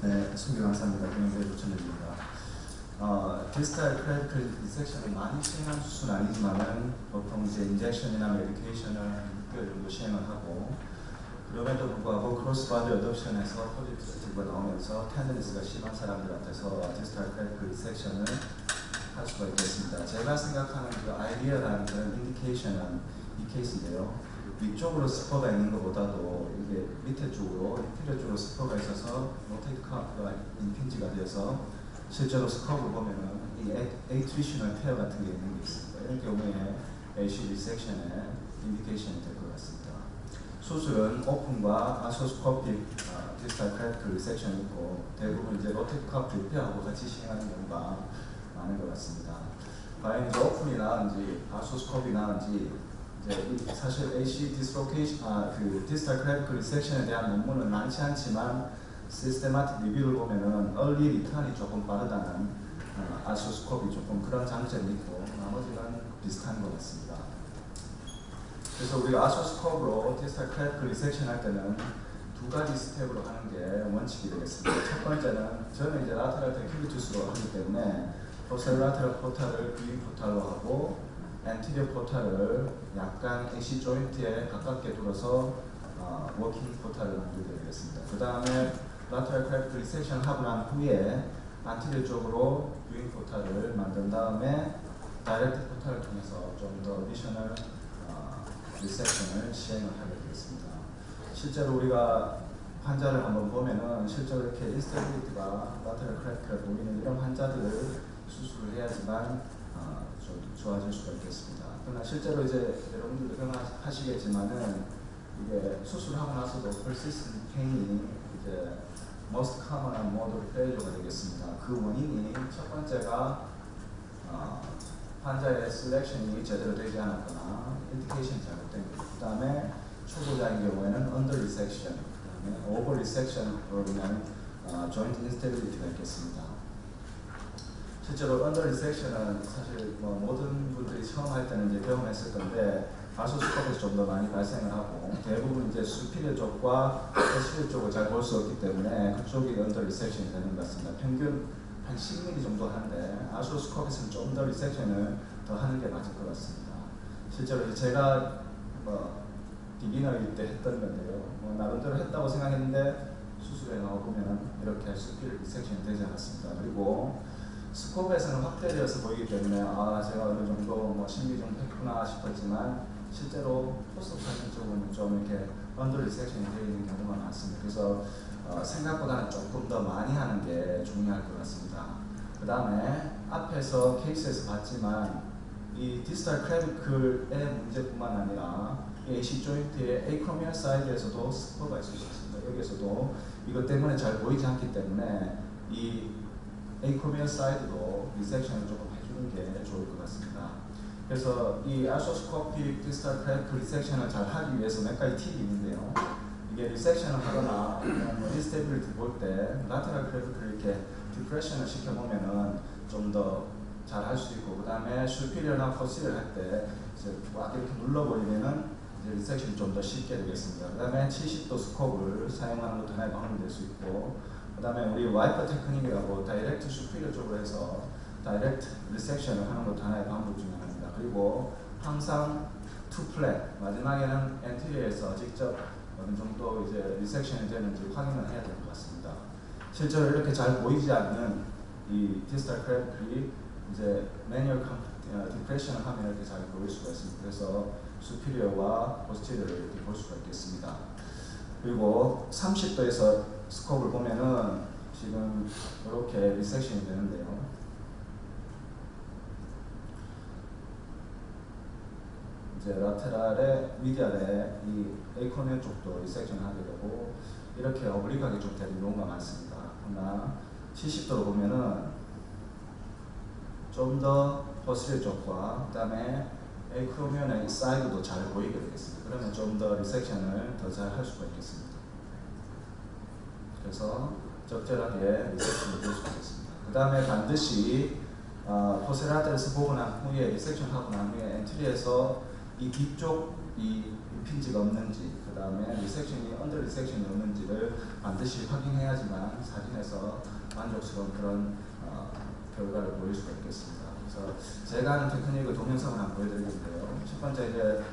네, 순교 감사합니다. 대명대 조철영입니다. 디지털 클래비클 리젝션은 많이 시행한 수술은 아니지만은 보통 이제 인젝션이나 메디케이션을 6개월 정도 시행을 하고 그럼에도 불구하고 크로스바디 어덕션에서 포지티브가 나오면서 텐더니스가 심한 사람들한테서 디지털 클래비클 리젝션을 할 수가 있겠습니다. 제가 생각하는 그 아이디어라는 그런 인디케이션은 이 케이스인데요. 위쪽으로 스퍼가 있는 것보다도 이게 밑에 쪽으로, 인피리어 쪽으로 스퍼가 있어서 로테이트 카프가 임핀지가 되어서 실제로 스커브를 보면은 이 에이트리셔널 페어 같은 게 있는 게 있습니다. 이런 경우에 AC 리섹션의 인디케이션이 될 것 같습니다. 수술은 오픈과 아소스코픽 디지털 클래비클 리섹션이 있고 대부분 이제 로테이트 카프 리페어하고 같이 시행하는 경우가 많은 것 같습니다. 과연 이제 오픈이 나은지 아소스코픽이 나은지 이제 사실 AC 디스로케이션 그 디지털 클래비클 리섹션에 대한 논문은 많지 않지만 시스테마틱 리뷰를 보면은 얼리 리턴이 조금 빠르다는 아소스코픽이 조금 그런 장점이 있고 나머지는 비슷한 것 같습니다. 그래서 우리가 아소스코프로 디지털 클래비클 리섹션 할 때는 두 가지 스텝으로 하는 게 원칙이 되겠습니다. 첫 번째는 저는 이제 라테랄 데큐비투스로 하기 때문에 포셀라테럴 포탈을 뷰잉 포탈로 하고 엔티리어 포탈을 약간 AC 조인트에 가깝게 둘러서 워킹 포탈을 만들게 되겠습니다. 그 다음에 라테럴 크래프트 리섹션 하고 난 후에 안티리어 쪽으로 뷰잉 포탈을 만든 다음에 다이렉트 포탈을 통해서 좀 더 어디셔널 리섹션을 시행을 하게 되겠습니다. 실제로 우리가 환자를 한번 보면은 실제로 이렇게 인스테빌리티가 라테럴 크래프트가 보이는 이런 환자들을 수술을 해야지만 좀 좋아질 수가 있겠습니다. 그러나 실제로 이제 여러분들도 경험하시겠지만은 이게 수술하고 나서도 persistent pain이 이제 most common한 motor failure가 되겠습니다. 그 원인이 첫 번째가 환자의 셀렉션이 제대로 되지 않았거나 인디케이션이 잘못된 것. 그 다음에 초보자인 경우에는 under resection, 그 다음에 over resection으로 인한 joint instability가 있겠습니다. 실제로 under resection은 사실 뭐 모든 분들이 처음 할 때는 이제 경험했을 건데 아소스컵에서 좀 더 많이 발생을 하고 대부분 이제 superior 쪽과 posterior 쪽을 잘 볼 수 없기 때문에 그쪽이 under resection이 되는 것 같습니다. 평균 한 10mm 정도 하는데 아소스컵에서는 좀 더 리섹션을 더 하는 게 맞을 것 같습니다. 실제로 제가 비기너일 때 했던 건데요. 나름대로 했다고 생각했는데 수술에 나오면 이렇게 superior 리섹션이 되지 않았습니다. 그리고 스콥에서는 확대되어서 보이기 때문에 제가 어느 정도 심리 좀 했구나 싶었지만 실제로 포스트 사진 쪽은 좀 이렇게 언더 리섹션이 되어 있는 경우가 많습니다. 그래서 생각보다는 조금 더 많이 하는 게 중요할 것 같습니다. 그 다음에 앞에서 케이스에서 봤지만 이 디스탈 클래비클의 문제뿐만 아니라 이 AC 조인트의 에이크로미얼 사이드에서도 스포가 있을 수 있습니다. 여기에서도 이것 때문에 잘 보이지 않기 때문에 이 에이크로미얼 사이드도 리섹션을 조금 해주는 게 좋을 것 같습니다. 그래서 이 아소스코픽 디스탈 클래비클 리섹션을 잘 하기 위해서 몇 가지 팁이 있는데요. 이게 리섹션을 하거나 인스테빌리티 볼 때 라테럴 클래비클 이렇게 디프레션을 시켜보면은 좀 더 잘 할 수 있고, 그 다음에 슈피리어나 포시리어 할 때 막 이렇게 눌러버리면은 이제 리섹션이 좀 더 쉽게 되겠습니다. 그 다음에 70도 스코프를 사용하는 것도 하나의 방법이 될 수 있고, 그 다음에 우리 와이퍼 테크닉이라고 다이렉트 슈피리어 쪽으로 해서 다이렉트 리섹션을 하는 것도 하나의 방법 중에 하나입니다. 그리고 항상 투 플랫 마지막에는 엔티리어에서 직접 어느 정도 이제 리섹션이 되는지 확인을 해야 될 것 같습니다. 실제로 이렇게 잘 보이지 않는 이 디스탈 클래비클이 이제 매뉴얼 디프레션을 하면 이렇게 잘 보일 수가 있습니다. 그래서 수피리어와 포스티리어를 이렇게 볼 수가 있겠습니다. 그리고 30도에서 스코프를 보면은 지금 이렇게 리섹션이 되는데요. 이제 라테랄의 미디알의 이 에이크로미얼 쪽도 리섹션을 하게 되고 이렇게 어블릭하게 좀 되는 경우가 많습니다. 그러나 70도로 보면은 좀 더 포스리어 쪽과 그 다음에 에이크로미얼의 사이드도 잘 보이게 되겠습니다. 그러면 좀 더 리섹션을 더 잘 할 수가 있겠습니다. 그래서 적절하게 리섹션을 볼 수가 있습니다. 그 다음에 반드시 포세라테에서 보고 난 후에 리섹션 하고 난 후에 엔트리에서 이 뒤쪽 이 임핀지가 없는지, 그 다음에 리섹션이 언더 리섹션이 없는지를 반드시 확인해야지만 사진에서 만족스러운 그런 결과를 보일 수가 있겠습니다. 그래서 제가 하는 테크닉을 동영상을 한번 보여드리는데요. 첫 번째 이제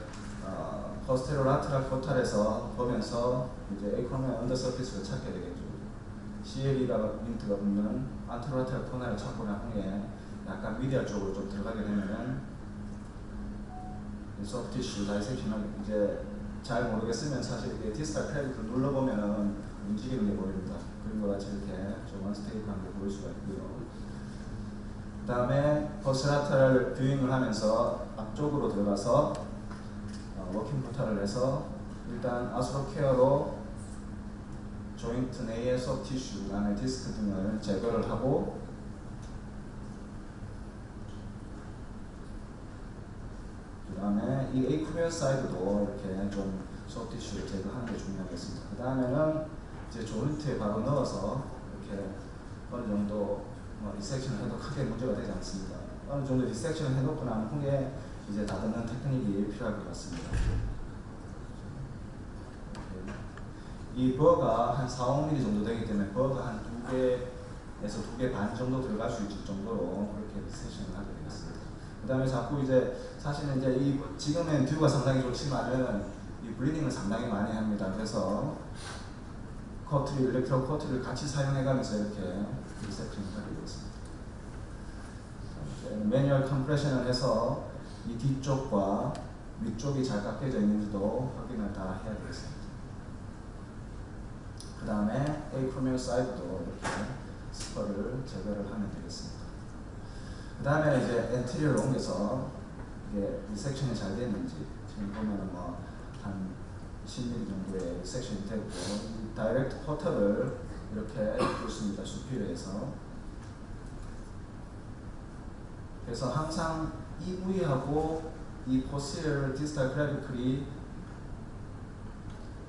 포스테로라테랄 포탈에서 보면서 이제 에이크로미얼 언더 서피스를 찾게 되겠죠. CLE라고 힌트가 붙는 안테로라테랄 코너를 찾고 난 후에 약간 미디얼 쪽으로 좀 들어가게 되면은 소프트 티슈 다이섹션을 이제 잘 모르겠으면 사실 이게 디스탈 클래비클 눌러보면은 움직이는 게 보입니다. 그런 거 같이 이렇게 좀 언스테이블한 게 보일 수가 있고요. 그 다음에 포스라테럴 뷰잉을 하면서 앞쪽으로 들어가서 워킹 포탈을 해서 일단 아스로케어로 조인트 내의 소프트 티슈, 그 다음에 디스크 등을 제거를 하고 그 다음에 이 에이크로미얼 사이드도 이렇게 좀 소프트 티슈를 제거하는 게 중요하겠습니다. 그 다음에는 이제 조인트에 바로 넣어서 이렇게 어느 정도 리섹션을 해도 크게 문제가 되지 않습니다. 어느 정도 리섹션을 해놓고 난 후에 이제 다듬는 테크닉이 필요할 것 같습니다. 이 버가 한 4, 5mm 정도 되기 때문에 버가 한 2개 에서 2개 반 정도 들어갈 수 있을 정도로 그렇게 세션을 하게 되겠습니다. 그 다음에 자꾸 이제 사실은 이제 이 지금은 뷰가 상당히 좋지만은 이 블리딩을 상당히 많이 합니다. 그래서 커트를 일렉트로 커트를 같이 사용해가면서 이렇게 리셉션을 하게 되겠습니다. 매뉴얼 컴프레션을 해서 이 뒤쪽과 위쪽이 잘 깎여져 있는지도 확인을 다 해야 되겠습니다. 그 다음에 에이프로메어 사이드도 이렇게 스퍼를 제거를 하면 되겠습니다. 그 다음에 이제 엔트리어를 옮겨서 이게 리섹션이 잘 됐는지 지금 보면은 뭐 한 10mm 정도의 리섹션이 됐고 이 다이렉트 커터를 이렇게 줬습니다. 수피어에서. 그래서 항상 이 부위하고 이 posterior distal clavicle이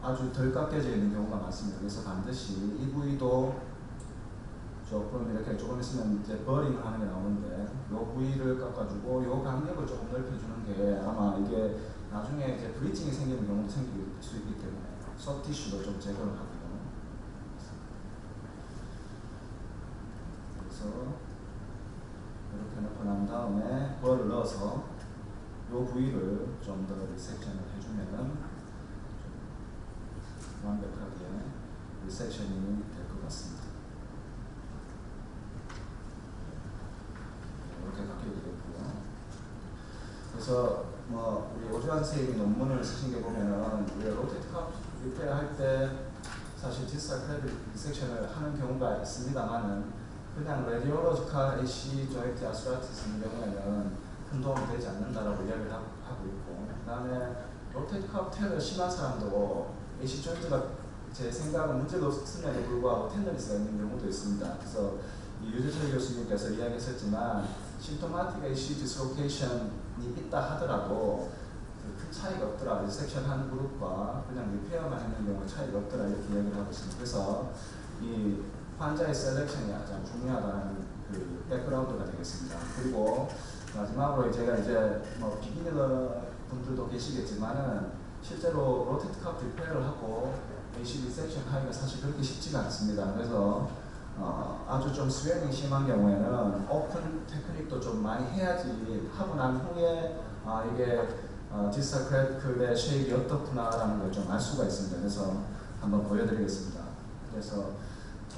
아주 덜 깎여져 있는 경우가 많습니다. 그래서 반드시 이 부위도 조금 이렇게 조금 있으면 이제 버링을 하는 게 나오는데 이 부위를 깎아주고 이 간격을 조금 넓혀주는 게 아마 이게 나중에 이제 브리칭이 생기는 경우도 생길 수 있기 때문에 소프티슈도 좀 제거를 하고요. 그래서 이렇게 넣고 난 다음에 볼을 넣어서 이 부위를 좀 더 리섹션을 해주면은 완벽하게 리섹션이 될 것 같습니다. 이렇게 깎이게 되고요. 그래서 뭐 우리 오주환 선생님이 논문을 쓰신 게 보면은 우리 로테이트 컵 리페어 할 때 사실 디스탈 클래빅 리섹션을 하는 경우가 있습니다만은 그냥 레디올로지컬 AC 조인트 아스트라티스인 경우에는 큰 도움이 되지 않는다라고 이야기를 하고 있고, 그 다음에 로테이트 컵 테러 심한 사람도 AC 조인트가 제 생각은 문제가 없음에도 불구하고 텐더니스가 있는 경우도 있습니다. 그래서 이 유재철 교수님께서 이야기했었지만 심토마틱 AC 디스로케이션이 있다 하더라도 큰 차이가 없더라. 리섹션 한 그룹과 그냥 리페어만 했는 경우 차이가 없더라 이렇게 이야기를 하고 있습니다. 그래서 이 환자의 셀렉션이 가장 중요하다는 그 백그라운드가 되겠습니다. 그리고 마지막으로 제가 이제 뭐 비기너 분들도 계시겠지만은 실제로 로테이트 컵 리페어를 하고 AC 리섹션 하기가 사실 그렇게 쉽지가 않습니다. 그래서 아주 좀 스웨링이 심한 경우에는 오픈 테크닉도 좀 많이 해야지 하고 난 후에 이게 디스탈 클래비클의 쉐입이 어떻구나라는 걸 좀 알 수가 있습니다. 그래서 한번 보여드리겠습니다. 그래서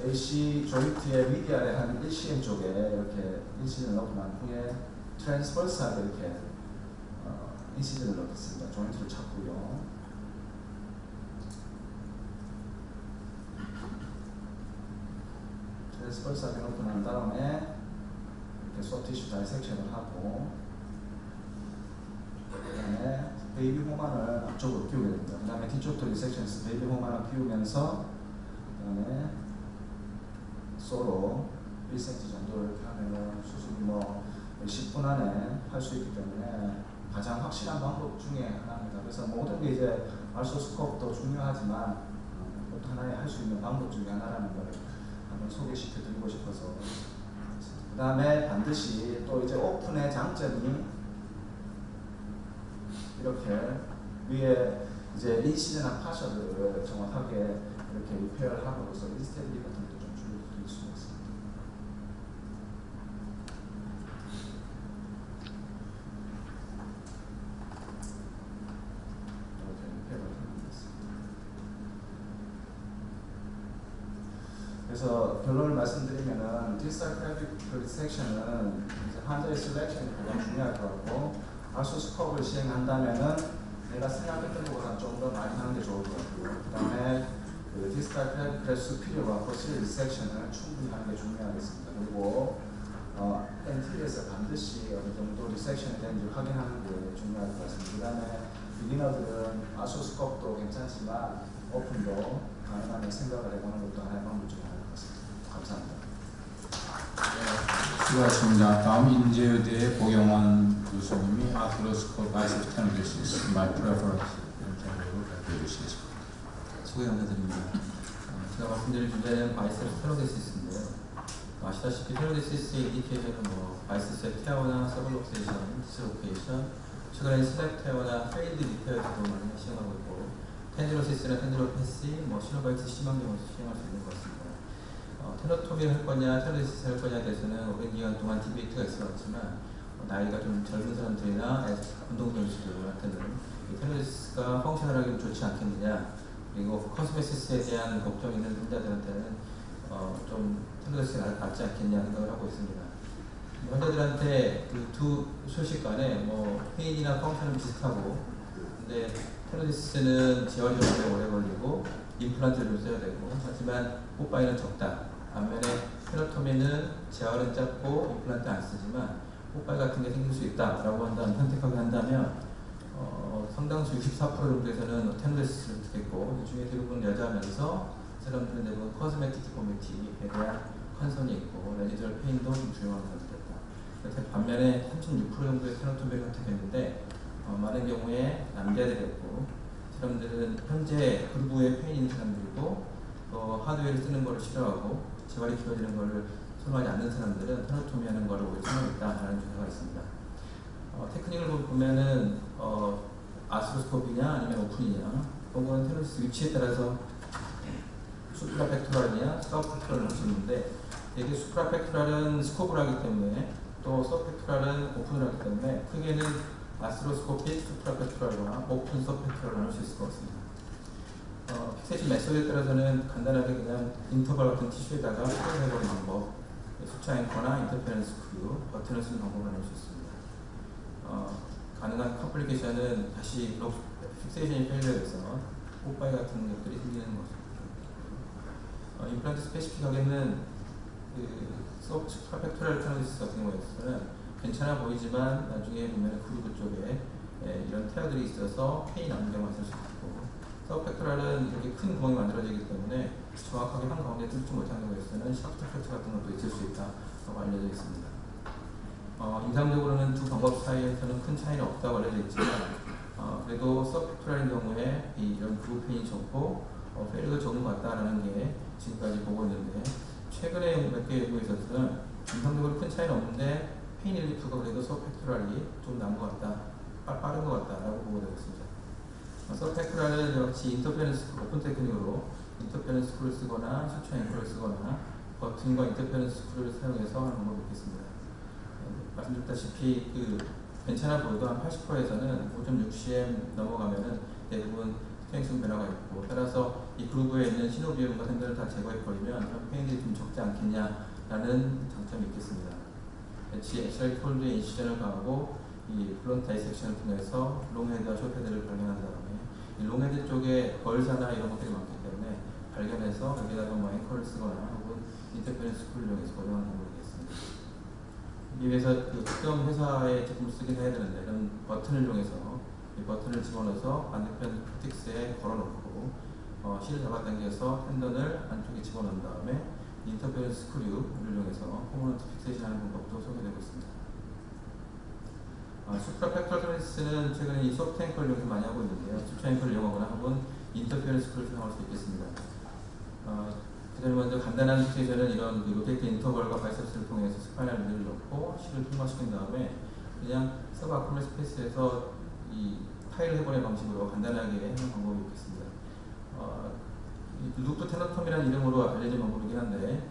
AC 조인트의 미디알의 한 1cm 쪽에 이렇게 인시전을 넣고 난 후에 트랜스버스하게 이렇게 인시전을 넣겠습니다. 조인트를 찾고요. 트랜스버스하게 넣고 난 다음에 이렇게 소프티슈 다이섹션을 하고 그 다음에 베이비 호만을 앞쪽으로 끼우게 됩니다. 그 다음에 뒤쪽도 리섹션에서 베이비 호만을 끼우면서 그 다음에 소로 1cm 정도 이렇게 하면은 수술이 뭐 10분 안에 할 수 있기 때문에 가장 확실한 방법 중에 하나입니다. 그래서 모든 게 이제 알소스코프도 중요하지만 또 하나의 할 수 있는 방법 중에 하나라는 걸 한번 소개시켜 드리고 싶어서. 그 다음에 반드시 또 이제 오픈의 장점이 이렇게 위에 이제 인시전한 파셔들을 정확하게 이렇게 리페어를 함으로써 인스테빌리티 같은 것도 좀 줄여드릴 수가 있습니다. 이렇게 리페어를 하면 됐습니다. 그래서 결론을 말씀드리면은 디스탈 클래비클 리섹션은 환자의 셀렉션이 가장 중요할 것 같고, 알소스컵을 시행한다면은 내가 생각했던 것보다 좀 더 많이 하는 게 좋을 것 같고요. 그 다음에 그 디스탈 클래비클 수피리어와 포스티리어 리섹션을 충분히 하는 게 중요하겠습니다. 그리고 엔트리에서 반드시 어느 정도 리섹션이 되는지 확인하는 게 중요할 것 같습니다. 그 다음에 비기너들은 알소스컵도 괜찮지만 오픈도 가능하면 생각을 해보는 것도 하나의 방법 중에 하나일 것 같습니다. 감사합니다. 수고하셨습니다. 다음 인제의대 고경환 교수님이 아트로스코프 바이셉스테노ሲ스 My Preference 이런 제목으로 발표해 주시겠습니다. 소개 감사드립니다. 제가 말씀드릴 주제는 바이셉스 테노데시스인데요. 아시다시피 테노데시스의 인디케이션은 바이셉스의 테어나 서블록세이션, 디스로케이션, 최근에는 슬랩 테어나 페일드 리페어 등도 많이 시행하고 있고, 텐디로시스나 텐디로패시, 시노바이트 심한 경우도 시행할 수 있는 것 같습니다. 테너토미를 할 거냐, 테너리시스를 할 거냐에 대해서는 오랜 기간 동안 디베이트가 있어왔지만 나이가 좀 젊은 사람들이나 운동선수들한테는 이 테너리시스가 펑셔널하게 좀 좋지 않겠느냐, 그리고 커스메시스에 대한 걱정이 있는 환자들한테는 좀 테너리시스가 낫지 않겠냐 생각을 하고 있습니다. 환자들한테 그 두 소식 간에 뭐 페인이나 펑션은 비슷하고, 근데 테너리시스는 재활이 좀 오래 걸리고 임플란트를 좀 써야 되고, 하지만 뽀빠이는 적다. 반면에 테너토미는 재활은 짧고 임플란트 안 쓰지만 뽀빠이 같은 게 생길 수 있다라고 한다면, 선택하게 한다면 상당수 64% 정도에서는 테너리시스를 듣겠고, 이 중에 대부분 여자면서 그 사람들은 대부분 커스메틱 디포미티에 대한 컨선이 있고 레지덜 페인도 좀 주요한 사람들이다. 반면에 36% 정도의 테너토미를 선택했는데 많은 경우에 남자들이었고, 사람들은 현재 그루브에 페인 있는 사람들이고 하드웨어를 쓰는 것을 싫어하고 재활이 길어지는 것을 선호하지 않는 사람들은 테너토미 하는 것을 오히려 선호했다라는 조사가 있습니다. 테크닉을 보면은 아스로스코피냐 아니면 오픈이냐, 혹은 테너리시스 위치에 따라서 수프라펙토랄이냐 서브펙토랄을 할 수 있는데, 되게 수프라펙토랄은 스코프를 하기 때문에 또 서브펙토랄은 오픈을 하기 때문에 크게는 아스로스코픽 수프라펙토랄과 오픈 서브펙토랄을 나눌 수 있을 것 같습니다. 픽세이션 메소드에 따라서는 간단하게 그냥 인터벌 같은 티슈에다가 스크롤 해보는 방법, 수차 앵커나 인터페런스 스크류, 버튼을 쓰는 방법을 나눌 수 있습니다. 가능한 컴플리케이션은 다시 픽세이션이 페일러에서 뽀빠이 같은 것들이 생기는 것입니다. 임플란트 스페시픽하게는 수프라펙토랄 테너리시스 같은 경우에는 괜찮아 보이지만 나중에 보면 그루브 쪽에 이런 테러들이 있어서 페인 나는 경우가 있을 수 있고, 서브펙토랄은 이렇게 큰 구멍이 만들어지기 때문에 정확하게 한 가운데 뚫지 못한 경우에는 샤프트 프랙처 같은 것도 있을 수 있다고 알려져 있습니다. 임상적으로는 두 방법 사이에서는 큰 차이는 없다고 알려져 있지만 그래도 서브펙토랄인 경우에 이런 그루브 페인이 적고 페일도 적은 것 같다라는 게 지금까지 보고 있는데, 최근에 몇 개 연구에 있어서는 임상적으로 큰 차이는 없는데 페인 릴리프가 그래도 서브펙토랄이 좀 나은 것 같다, 빠른 것 같다라고 보고되고 있습니다. 서브펙토랄은 역시 인터페런스 오픈 테크닉으로 인터페런스 스크루를 쓰거나 수차 앵커를 쓰거나 버튼과 인터페런스 스크루를 사용해서 하는 방법이 있겠습니다. 말씀드렸다시피 괜찮아 보여도 한 80%에서는 5.6cm 넘어가면은 대부분 수평성 변화가 있고, 따라서 이 그루브에 있는 신호비용과 팬들을 다 제거해버리면 그런 페인들이 좀 적지 않겠냐라는 장점이 있겠습니다. 같이 엑셀 폴드의 인시전을 가하고 이 플런트 다이섹션을 통해서 롱헤드와 숏헤드를 발견한 다음에 이 롱헤드 쪽에 벌사나 이런 것들이 많기 때문에 발견해서 여기다가 뭐 앵커를 쓰거나 혹은 인터페런스 스크루를 이용해서 고정하는 방법이겠습니다. 이 위해서 특정 회사의 제품을 쓰긴 해야 되는데, 이런 버튼을 이용해서 이 버튼을 집어넣어서 반대편 프틱스에 걸어놓고 실을 잡아당겨서 텐던을 안쪽에 집어넣은 다음에 인터페런스 스크류를 이용해서 퍼머넌트 픽세이션 하는 방법도 소개되고 있습니다. 수프라펙토랄 테너리시스는 최근에 이 소프트 앵커를 이용해서 많이 하고 있는데요. 수차 앵커를 이용하거나 혹은 인터페런스 스크류를 사용할 수 있겠습니다. 그다음에 먼저 간단한 픽세이션은 이런 로테이트 인터벌과 바이셉스를 통해서 스파이널 미드를 넣고 실을 통과시킨 다음에 그냥 서브아크로메 스페이스에서 이 파일을 해보는 방식으로 간단하게 하는 방법이 있겠습니다. 루프 테너톰이라는 이름으로 알려진 방법이긴 한데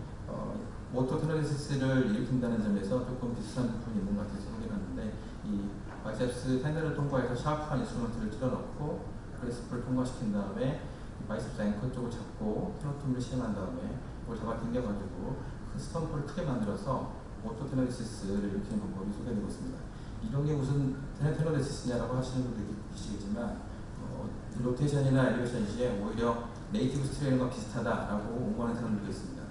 모토 테너리시스를 일으킨다는 점에서 조금 비슷한 부분이 있는 것 같아서 소개했는데, 이 바이셉스 핸들을 통과해서 샤프한 인스트루먼트를 찔러넣고 그래스프를 통과시킨 다음에 바이셉스 앵커 쪽을 잡고 테너톰을 시행한 다음에 그걸 잡아 당겨가지고 그 스탬프를 크게 만들어서 모토 테너리시스를 일으키는 방법이 소개되고 있습니다. 이런 게 무슨 테너리시스냐라고 하시는 분들이 계시겠지만 로테이션이나 엘리베이션 시에 오히려 네이티브 스트레인과 비슷하다라고 옹호하는 사람들도 있습니다.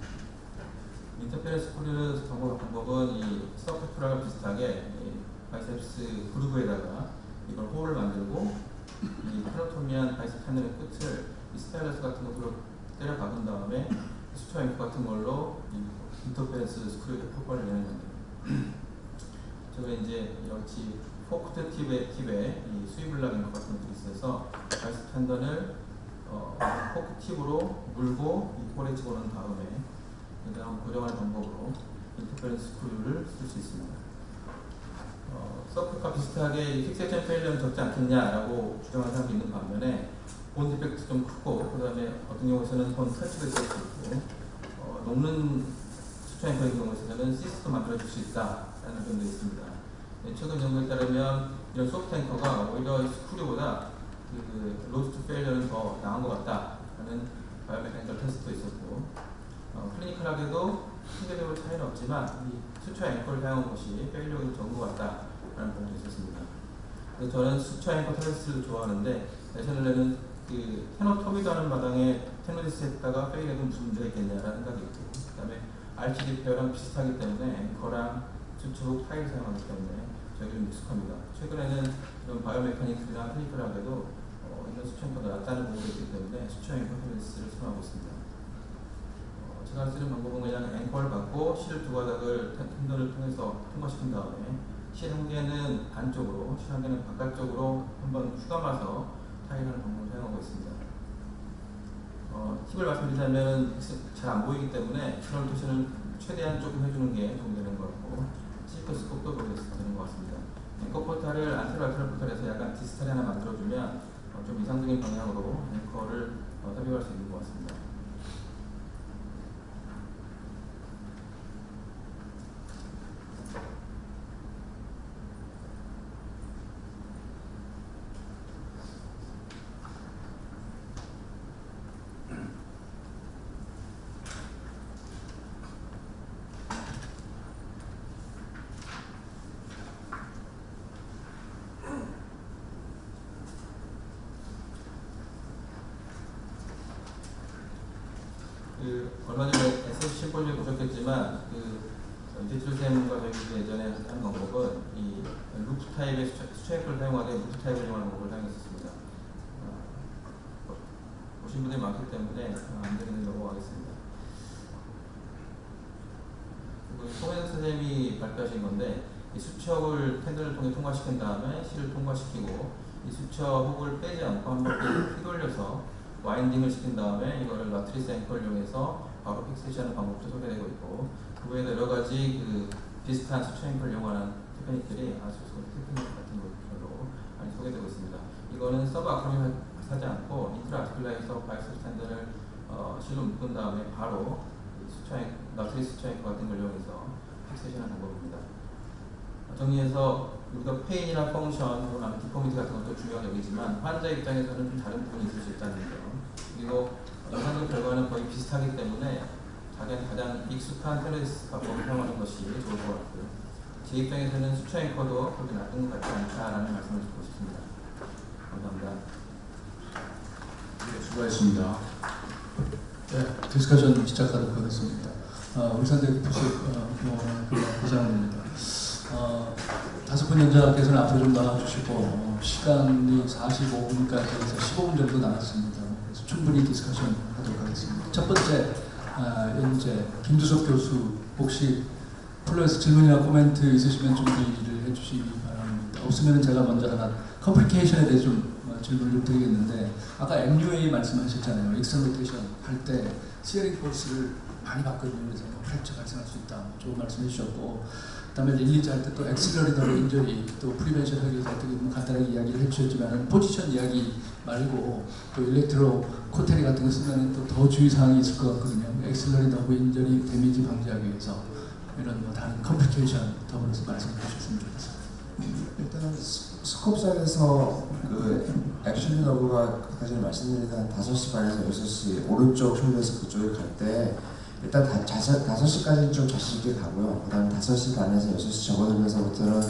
인터페런스 스크류 방법은 이 서브펙토랄과 비슷하게 바이셉스 그루브에다가 이걸 홀을 만들고 이 테너토미한 바이셉 패널의 끝을 이 스타일러스 같은 것으로 때려 박은 다음에 수차 앵커 같은 걸로 이 인터페런스 스크류에 폭발을 내는 겁니다. 저게 이제 역시 포크트 팁에 이 스위블락 앵커 같은 것들이 있어서 바이셉 텐던을 포크 팁으로 물고 이 홀에 집어넣은 다음에 그다음 고정하는 방법으로 인터페런스 스크류를 쓸 수 있습니다. 서프과 비슷하게 픽세이션 페일러는 적지 않겠냐라고 주장하는 사람도 있는 반면에 본 디펙트 좀 크고, 그 다음에 어떤 경우에는 본 터치가 있을 수 있고 녹는 수초 앵커인 경우에 있어서는 시스도 만들어줄 수 있다라는 점도 있습니다. 최근 연구에 따르면 이런 소프트 앵커가 오히려 스크류보다 그 로스트 페일러는 더 나은 것 같다라는 바이오메카니컬 테스트도 있었고, 클리니컬하게도 신체적으로 차이는 없지만 이 수초 앵커를 사용한 것이 페일러가 적은 것 같다라는 부분도 있었습니다. 그래서 저는 수초 앵커 테스트를 좋아하는데, 내셔널에는 그 테노토미도 하는 마당에 테노디스에다가 페일러도 무슨 문제가 있겠냐라는 생각이 있고, 그 다음에 RCD 페어랑 비슷하기 때문에 앵커랑 수축 타일 사용하기 때문에 저희가 좀 익숙합니다. 최근에는 이런 바이오메카닉이나 클리니컬하게도 이런 수초 앵커가 낫다는 보고가 있기 때문에 수초 앵커 테스트를 선호하고 있습니다. 제가 쓰는 방법은 그냥 앵커를 받고 실 두 가닥을 텐더를 통해서 통과시킨 다음에 실 한 개는 안쪽으로, 실 한 개는 바깥쪽으로 한번 휘감아서 타일하는 방법을 사용하고 있습니다. 팁을 말씀드리자면 잘 안 보이기 때문에 트롤토션을 최대한 조금 해주는 게 도움이 되는 것 같고, 시리커스kop도 그렇게 되는 것 같습니다. 앵커 포탈을 안테로알테럴 포탈에서 약간 디스탈 하나 만들어주면 좀 이상적인 방향으로 앵커를 삽입할 수 있는 것 같습니다. 얼마 전에 SF 심포지엄에 보셨겠지만 이태철쌤과 저희 예전에 한 방법은 이 루프 타입의 수초 앵커를 사용하되 루프 타입을 이용하는 방법을 사용했었습니다. 보신 분들이 많기 때문에 안 되는 넘어가겠습니다. 송혜석 선생님이 발표하신 건데, 이 수척을 텐더를 통해 통과시킨 다음에 실을 통과시키고 이 수척 훅을 빼지 않고 한 바퀴 휘돌려서 와인딩을 시킨 다음에 이거를 마트리스 앵커를 이용해서 바로 픽세이션하는 방법도 소개되고 있고, 그 외에도 여러 가지 그 비슷한 수초 앵커를 이용하는 테크닉들이 아수스코프 테크닉 같은 것들로 많이 소개되고 있습니다. 이거는 서브 아크로밋 하지 않고 인트라 아티클라에서 바이스 스탠드를 실로 묶은 다음에 바로 마트리스 수초 앵커 같은 걸 이용해서 픽세이션하는 방법입니다. 정리해서 우리가 페인이나 펑션, 디포미티 같은 것도 중요하게 여기지만 환자 입장에서는 좀 다른 부분이 있을 수 있다는 점, 그리고 영상적 결과는 거의 비슷하기 때문에 자기한테 가장 익숙한 테레스 방법을 사용하는 것이 좋을 것 같고요. 제 입장에서는 수초 앵커도 그렇게 나쁜 것 같지 않다라는 말씀을 드리고 싶습니다. 감사합니다. 네, 수고하셨습니다. 네, 디스커션 시작하도록 하겠습니다. 울산대 부식 부장입니다. 5분 연자께서는 앞으로 좀 나와주시고, 시간이 45분까지 해서 15분 정도 남았습니다. 그래서 충분히 디스커션 하도록 하겠습니다. 첫 번째, 현재 김두석 교수, 혹시 플러스 질문이나 코멘트 있으시면 준비를 해주시기 바랍니다. 없으면 제가 먼저 하나 컴플리케이션에 대해서 좀 질문을 좀 드리겠는데, 아까 MUA 말씀하셨잖아요. 익스턴로테이션 할 때 시어링 포스를 많이 받거든요. 그래서 프랙처 발생할 수 있다. 좋은 말씀 해주셨고, 그 다음에 릴리즈 할 때 또 엑셀러리더로 인저리, 또 프리벤션 하기 위해서 어떻게 보면 간단하게 이야기를 해주셨지만, 포지션 이야기 말고 또 일렉트로 코테리 같은 거 쓰면 또 더 주의사항이 있을 것 같거든요. 엑셀러리더하고 인저리 데미지 방지하기 위해서 이런 뭐 다른 컴플리케이션 더불어서 말씀해 주셨으면 좋겠습니다. 일단 스콥사에서 그 액션 러브가 아까 전에 말씀드린 한 5시 반에서 6시 오른쪽 숄더에서 그쪽에 갈 때 일단 5시까지는 좀 자신 있게 가고요. 그 다음에 5시 반에서 6시 접어들면서부터는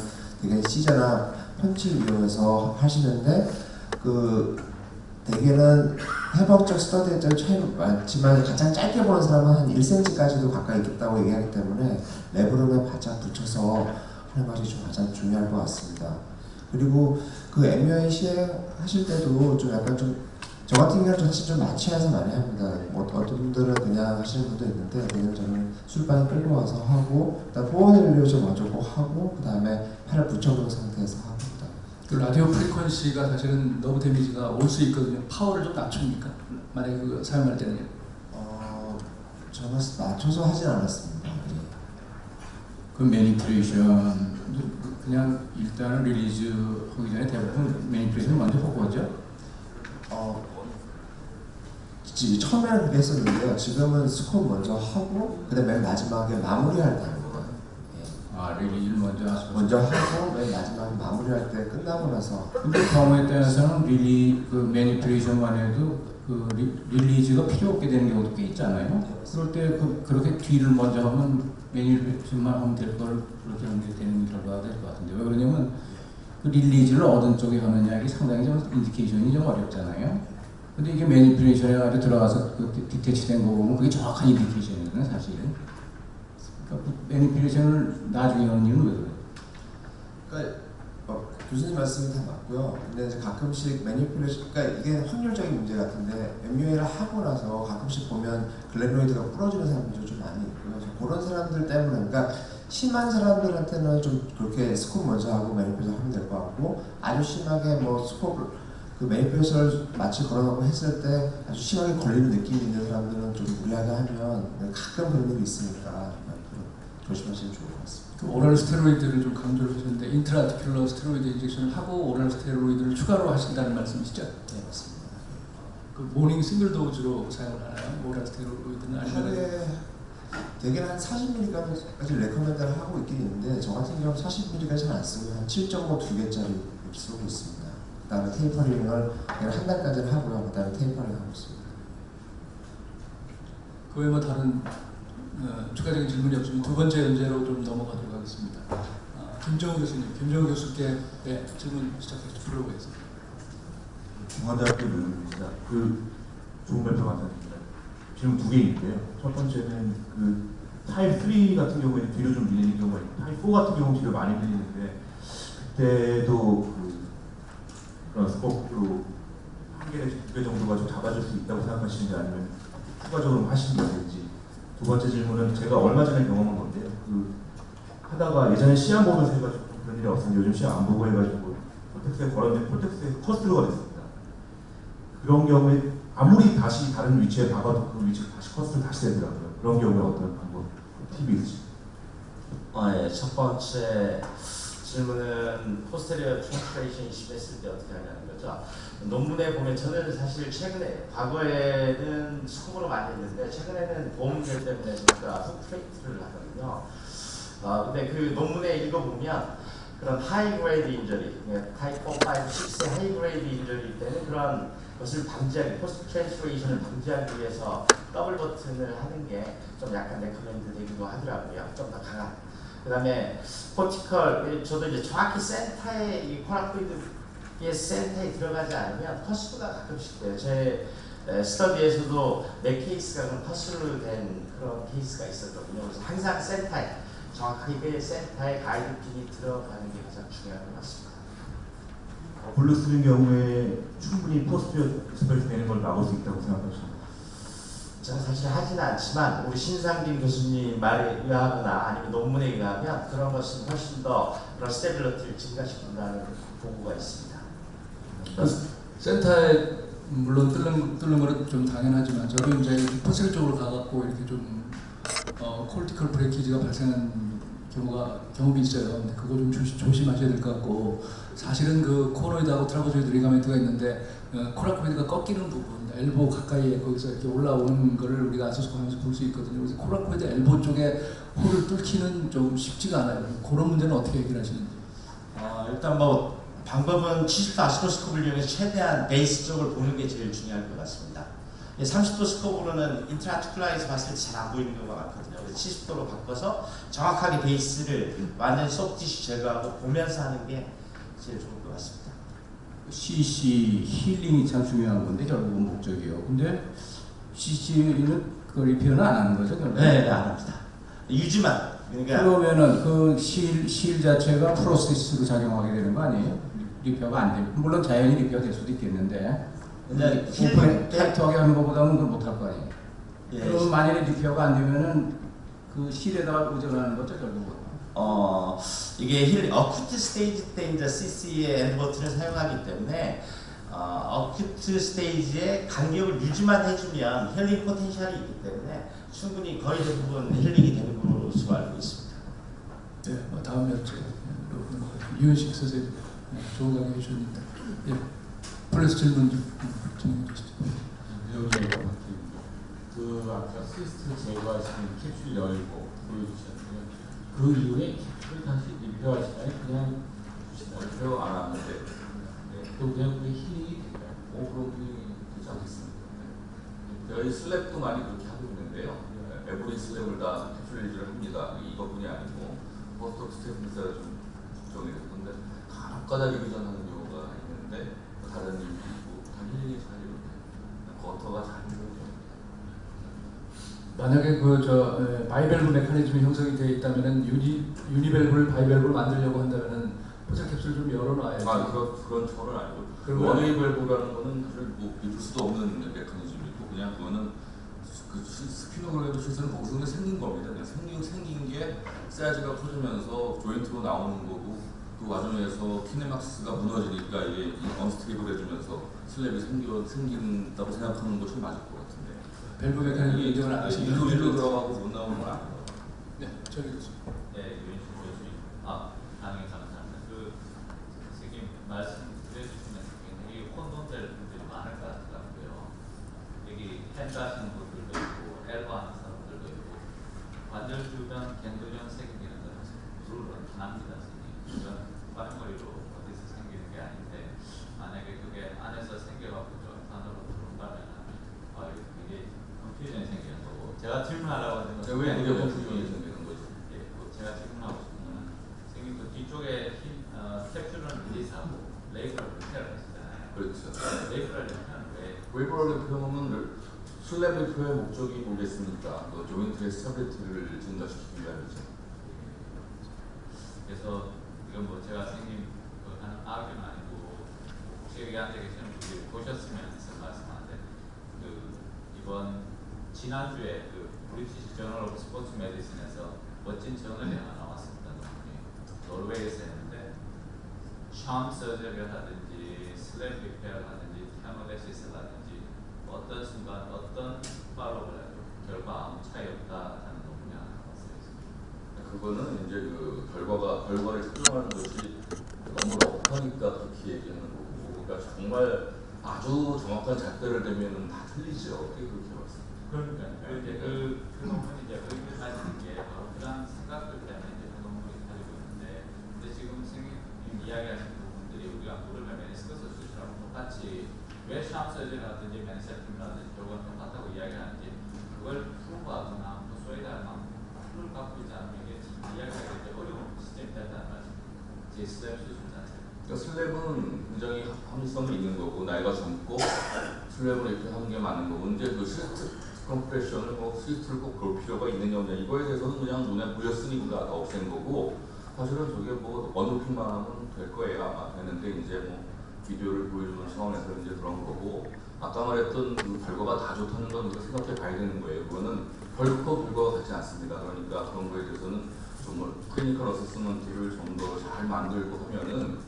되게 시저나 펀치를 이용해서 하시는데, 그 대개는 해부학적 스터디에 좀 차이가 많지만 가장 짧게 보는 사람은 한 1cm까지도 가까이 있겠다고 얘기하기 때문에 레브론에 바짝 붙여서 하는 것이 좀 가장 중요할 것 같습니다. 그리고 그 MUA 시행하실 때도 좀 약간 저 같은 경우는 사실 좀 마취해서 많이 합니다. 뭐 어떤 분들은 그냥 하시는 분도 있는데, 왜냐면 저는 술바에 끌고 와서 하고, 그다음 포워드를 좀 먼저 꼭 하고, 그 다음에 팔을 붙여놓은 상태에서 합니다. 그 라디오 프리퀀시가 사실은 너무 데미지가 올 수 있거든요. 파워를 좀 낮춥니까? 만약에 그거 사용할 때는요? 저는 맞춰서 하진 않았습니다. 그 매니플레이션 그냥 일단은 릴리즈 하기 전에 대부분 매니플레이션 먼저 하고 하죠? 처음에는 그렇게 했었는데요. 지금은 스코어 먼저 하고 그다음에 맨 마지막에 마무리할 때 합니다. 아, 릴리즈를 먼저 하고 맨 마지막에 마무리할 때 끝나고 나서. 근데 경우에 따라서는 그 매니플레이션만 해도 그 릴리즈가 필요 없게 되는 경우도 꽤 있잖아요. 그럴 때 그렇게 뒤를 먼저 하면 매니플레이션만 하면 될 걸 그렇게 하면 되는 결과가 될 것 같은데, 왜 그러냐면 그 릴리즈를 어떤 쪽에 하느냐 이게 상당히 좀 인디케이션이 좀 어렵잖아요. 근데 이게 매니플레이션에 아주 들어가서 그 디테치된 거 보면 그게 정확한 인디케이션이거든요, 사실은. 그러니까 매니플레이션을 나중에 하는 이유는 왜 그래요? 그러니까 교수님 말씀이 다 맞고요. 근데 이제 가끔씩 매니플레이션, 그러니까 이게 확률적인 문제 같은데 MUA를 하고 나서 가끔씩 보면 글래노이드가 부러지는 사람들도 좀 많이 있고요. 그런 사람들 때문에, 그러니까 심한 사람들한테는 좀 그렇게 스코어 먼저 하고 매니플레이션 하면 될 것 같고, 아주 심하게 뭐 스코어 그 매니플레이션을 마치 걸어놓고 했을 때 아주 심하게 걸리는 느낌이 있는 사람들은 좀 무리하게 하면 가끔 그런 일이 있으니까 조심하시면 좋을 것 같습니다. 그 오랄 스테로이드를 좀 강조를 하셨는데 인트라아티큘러 스테로이드 인젝션을 하고 오랄 스테로이드를 추가로 하신다는 말씀이시죠? 네, 맞습니다. 그 모닝 싱글 도즈로 사용을 하나요? 오랄 스테로이드는 아니면 하루에 대개는 한 40mg까지 레커멘드를 하고 있긴 있는데, 저 같은 경우는 40mg 잘 안 쓰고 한 7.5 2개짜리 쓰고 있습니다. 그 다음에 테이퍼링을 한 달까지는 하고요. 그 다음에 테이퍼링 하고 있습니다. 그 외에 뭐 다른 추가적인 질문이 없으면 두 번째 연재로 좀 넘어가도록 하겠습니다. 김정우 교수님, 김정우 교수께 질문 시작해서 불러보겠습니다. 중앙대학교 교수입니다. 좋은 발표 감사드립니다. 질문 두 개 있는데요. 첫 번째는 타입 3 같은 경우에는 뒤로 좀 밀리는 경우가 있고, 타입 4 같은 경우는 뒤로 많이 밀리는데, 그때도 그런 스코프로 한 개 내지 두 개 정도가 좀 잡아줄 수 있다고 생각하시는지, 아니면 추가적으로 하시는 게 있는지. 두 번째 질문은 제가 얼마 전에 경험한 건데요. 하다가 예전에 시험 보면서 해가지고 그런 일이 없었는데 요즘 시험 안 보고 해가지고 폴텍스에 걸었는데 폴텍스에 커스루가 됐습니다. 그런 경우에 아무리 다시 다른 위치에 박아도 그 위치에 다시 커스를 다시 되더라고요. 그런 경우에 어떤 방법, 팁이 있으실까요? 예, 첫 번째 질문은 포스테리어 트랜스레이션이 심했을 때 어떻게 하냐는 거죠. 논문에 보면 저는 사실 최근에, 과거에는 스코어로 많이 했는데 최근에는 보험 문제 때문에 제가 훅프레이트를 하거든요. 근데 그 논문에 읽어보면 그런 하이그레이드 인저리, 타입 4, 5, 6의 하이그레이드 인저리 때는 그런 것을 방지하기, 포스트 트랜스레이션을 방지하기 위해서 더블 버튼을 하는 게 좀 약간 레커멘드 되기도 하더라고요. 좀 더 강한. 그 다음에 포티컬, 저도 이제 정확히 센터에, 이 코라코이드의 센터에 들어가지 않으면 퍼스가 가끔씩 돼요. 제 스터디에서도 몇 케이스가 그런 퍼스로 된 그런 케이스가 있었거든요. 그래서 항상 센터에, 정확하게 센터에 가이드핀이 들어가는 게 가장 중요한 것 같습니다. 블루 쓰는 경우에 충분히 포스트리어 스페이스 되는 걸 막을 수 있다고 생각하십니까? 저는 사실 하지는 않지만 우리 신상진 교수님 말에 의하거나 아니면 논문에 의하면 그런 것은 훨씬 더 그런 스테빌리티를 증가시킨다는 보고가 있습니다. 센터에 물론 뚫는 거는 좀 당연하지만 저도 이제 포스트 쪽으로 가갖고 이렇게 좀 콜티컬 브레이키지가 발생한 경험이 있어요. 근데 그거 좀 조심하셔야 될 것 같고, 사실은 그 코노이드하고 트라고조이드 리가멘트가 있는데 코라코이드가 꺾이는 부분, 엘보 가까이에 거기서 이렇게 올라오는 거를 우리가 아소스코하면서 볼 수 있거든요. 그래서 코라코이드 엘보 쪽에 홀을 뚫기는 좀 쉽지가 않아요. 그런 문제는 어떻게 해결하시는지? 일단 뭐 방법은 70도 아스트로스코프를 이용해서 최대한 베이스 쪽을 보는 게 제일 중요할 것 같습니다. 30도 스코프로는 인트라아티큘라에서 봤을 때 잘 안 보이는 경우가 많거든요. 그래서 70도로 바꿔서 정확하게 베이스를 완전 소프티시 제거하고 보면서 하는 게 제일 좋을 것 같습니다. CC 힐링이 참 중요한 건데 결국은 목적이요. 근데 CC는 그 리페어는 안 하는 거죠, 결국? 네, 안 합니다. 유지만. 그러니까 그러면은 그 실 자체가 프로세스로 작용하게 되는 거 아니에요? 리페어가 안 돼. 물론 자연히 리페어 될 수도 있겠는데. 근데 오픈에 타이트하게 하는 것보다는 그걸 못할 거 아니에요. 예. 그럼 만약에 리페어가 안 되면은 그 실에다가 의존하는 거죠, 결국은. 이게 어쿠트 스테이지 때 이제 CC의 엔드 버튼을 사용하기 때문에 어쿠트 스테이지의 간격을 유지만 해주면 힐링 포텐셜이 있기 때문에 충분히 거의 대부분 힐링이 되는 것으로 알고 있습니다. 네, 다음 연재 유현식 선생님 좋은 강의 해주셨는데, 플러스 질문 좀 진행해 주시죠. 여기에 그 아까 시스트 제거하시는 캡슐 열고 보여주셨는데요. 그 이후에 캡슐을 다시 리페어하시나요? 그냥 주시나요? 리페어 안 하는데 또 그냥 그게 힐링이 될까요? 그런 게 되지 않겠습니다. 저희 슬랩도 많이 그렇게 하고 있는데요. 에브리 슬랩을 다 캡슐 리즈를 합니다. 이것뿐이 아니고 포스트 스테이프가 좀 걱정이 됐는데 간혹가다 리비전 하는 경우가 있는데 다른 이유도 있고 다 힐링이 잘 이렇게 버터가 잘 이루어져. 만약에 바이밸브 메커니즘이 형성이 되어 있다면은 유니밸브를 바이밸브로 만들려고 한다면은 포착 캡슐 좀 열어놔야지. 그런 처는 아니고 원웨이 밸브라는 거는 사실 뭐 믿을 수도 없는 메커니즘이고 그냥 그거는 그 스피노그래도 실제는 거기서 그냥 생긴 겁니다. 그냥 생긴 게 사이즈가 커지면서 조인트로 나오는 거고 그 과정에서 키네막스가 무너지니까 이게 언스테이블해지면서 슬랩이 생긴다고 생각하는 것이 맞을 것 같은데. 밸브 메커니즘 인정을 안 하시면 일로 들어가고 못 나오는 건 아니에요. 네, 저기 있습니다. 네, 유인수 교수님. 강의 감사합니다. 선생님 말씀드려주시면 굉장히 혼돈될 분들이 많을 것 같고요. 여기 펜 가시는 분들도 있고, 엘보 하는 사람들도 있고, 관절 주변 갱글리온 생기는 것은 물론 납니다, 선생님. 주변 발머리로 어디서 생기는 게 아닌데, 만약에 그게 안에서 생겨갖고 좀 안으로 들어가면 굉장히 컨퓨전이 생기는 거고. 제가 질문하려고 하는 것은 왜 그게 컨퓨전이 생기는 거죠? 예, 제가 질문하고 싶은 거는 선생님 그 뒤쪽에 캡슐은 릴리스하고 레이브럴 리페어를 하시잖아요. 그렇죠. 레이브럴 리페어는 왜? 웨이브럴 리페어는 슬랩 리페어의 목적이 뭐겠습니까? 그 조인트의 스타빌리티를 증가시키기 위함이죠. 그래서 이건 뭐 제가 선생님 하는 악은 아니고 혹시 여기 앉아 계시는 분들이 보셨으면 해서 말씀하는데 이번 지난주에 브리티시 저널 오브 스포츠 메디슨에서 멋진 저널이 하나 나왔습니다. 노르웨이에서 했는데 샴 서저리를 하든지 슬랩 리페어를 하든지 테모데시스를 하든지 어떤 순간 어떤 팔로우를 해도 결과 아무 차이 없다는 논문이 하나 나왔어요. 그거는 이제 그 결과를 측정하는 것이 너무 럭하니까 그렇게 얘기하는 거고, 그러니까 정말 아주 정확한 잣대를 대면은 다 틀리죠. 어떻게 그렇게 봤습니다. 그러니까 그 논문이 이제 의미를 가지는 게 바로 그런 생각들 때문에 이제 그 논문이 가지고 있는데, 근데 지금 선생님 이야기하시는 부분들이 우리가 무릎에 메니스커스 수술하고 똑같이 왜 샴서저리라든지 메니스크라든지 저건 똑같다고 이야기하는지 그걸 프로브하거나 소외할 만큼 풀을 갖고 있지 않으면 이게 이야기하기 이제 어려운 시스템이 된다는 말씀입니다. 제 슬랩 수술 자체. 그러니까 슬랩은 굉장히 합리성이 있는 거고 나이가 젊고 슬랩을 이렇게 하는 게 맞는 거고, 이제 그 시스트 컴프레션을 시스트를 꼭 볼 필요가 있느냐 없느냐 이거에 대해서는 그냥 눈에 보였으니까 다 없앤 거고, 사실은 저게 언급만 하면 될 거예요. 아마 되는데 이제 비디오를 보여주는 상황에서 이제 그런 거고, 아까 말했던 그 결과가 다 좋다는 건 우리가 생각해 봐야 되는 거예요. 그거는 결코 결과가 같지 않습니다. 그러니까 그런 거에 대해서는 정말 클리니컬 어세스먼트를 좀 더 잘 만들고 하면은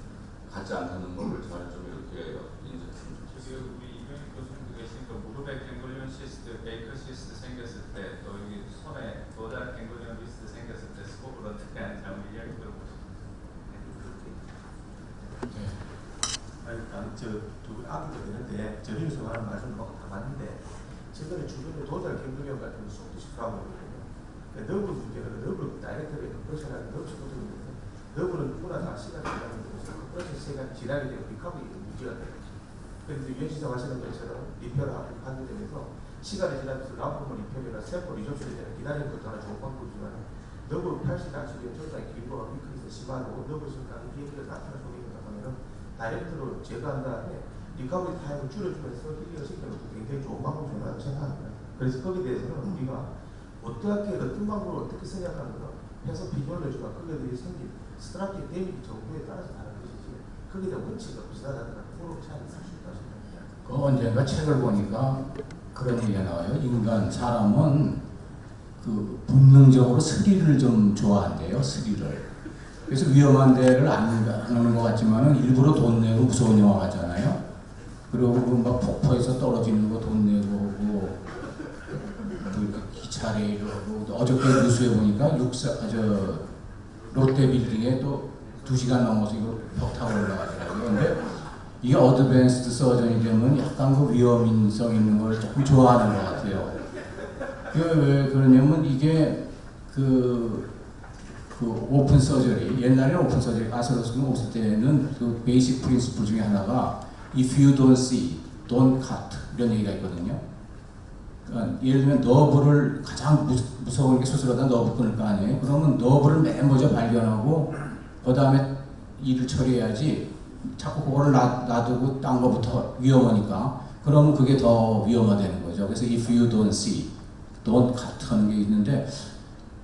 같지 않다는 걸 잘 좀 이렇게 인지했으면 좋겠어요. 지금 우리 이병희 교수님도 계시니까 무릎에 갱글리온 시스트, 베이커 시스트 생겼을 때, 또 여기 손에 도달 갱글리온 시스트 생겼을 때 스코프를 어떻게 하는지 한번 이야기 들어보시죠. 일단 저두 아기도 되는데 저희에서 하는 말씀을 다 맞는데 최근에 주변에 도달 갱글리온 같은 거 쏙 드시더라고요. 너브 문제는 너브 다이렉트를 컴프레션하는 너브 거든요. 너브는 누구나 다 시간이 지나는 거죠. 컴프레션 시간 지나게 되면 리커버리 문제가 돼요. 그런데 유현시장 하시는 것처럼 리페어를 하게 되면서 시간이 지나면서 라프홈 리페어나 샘플 리조션이 되는 기다리는 것도 하나 좋은 방법이지만 너브 80 단축이 굉장히 길고 위크에서 심하고 너브 순간 비행기를 나타나 속이는가 하면은 다이렉트로 제거한 다음에 리커버리 타임을 줄여주면서 힐링을 시켜놓고 굉장히 좋은 방법이라고 생각합니다. 그래서 거기에 대해서는 우리가 어떻게 어떤 방법을 어떻게 생각하는 거 해서 비교를 해주면 그게들이 생긴 스트라텍 데미지 정도에 따라서 다른 것이지 거기에 대한 원칙이 비슷하다거나 그런 차이가 있을 수 있다고 생각합니다. 그 언젠가 책을 보니까 그런 얘기가 나와요. 사람은 그 본능적으로 스릴을 좀 좋아한대요. 스릴을. 그래서 위험한 데를 안 가는 것 같지만은 일부러 돈 내고 무서운 영화 가잖아요. 그리고 막 폭포에서 떨어지는 거 돈 내고 오고 기차 레일을 하고, 어저께 뉴스에 보니까 롯데 빌딩에 또 2시간 넘어서 이거 벽 타고 올라가더라고요. 근데 이게 어드밴스드 서전이 되면 약간 그 위험성 있는 걸 조금 좋아하는 것 같아요. 왜 그러냐면 이게 그 오픈 서저리, 옛날에 오픈 서저리 아스로스콘 오실 때는 그 베이직 프린시플 중에 하나가 if you don't see, don't cut 이런 얘기가 있거든요. 그러니까 예를 들면 너브를 가장 무서운 게 수술하다 너브 끊을 거 아니에요. 그러면 너브를 맨 먼저 발견하고 그 다음에 일을 처리해야지 자꾸 그거를 놔두고 딴 거부터 위험하니까 그러면 그게 더 위험하다는 거죠. 그래서 if you don't see, don't cut 하는 게 있는데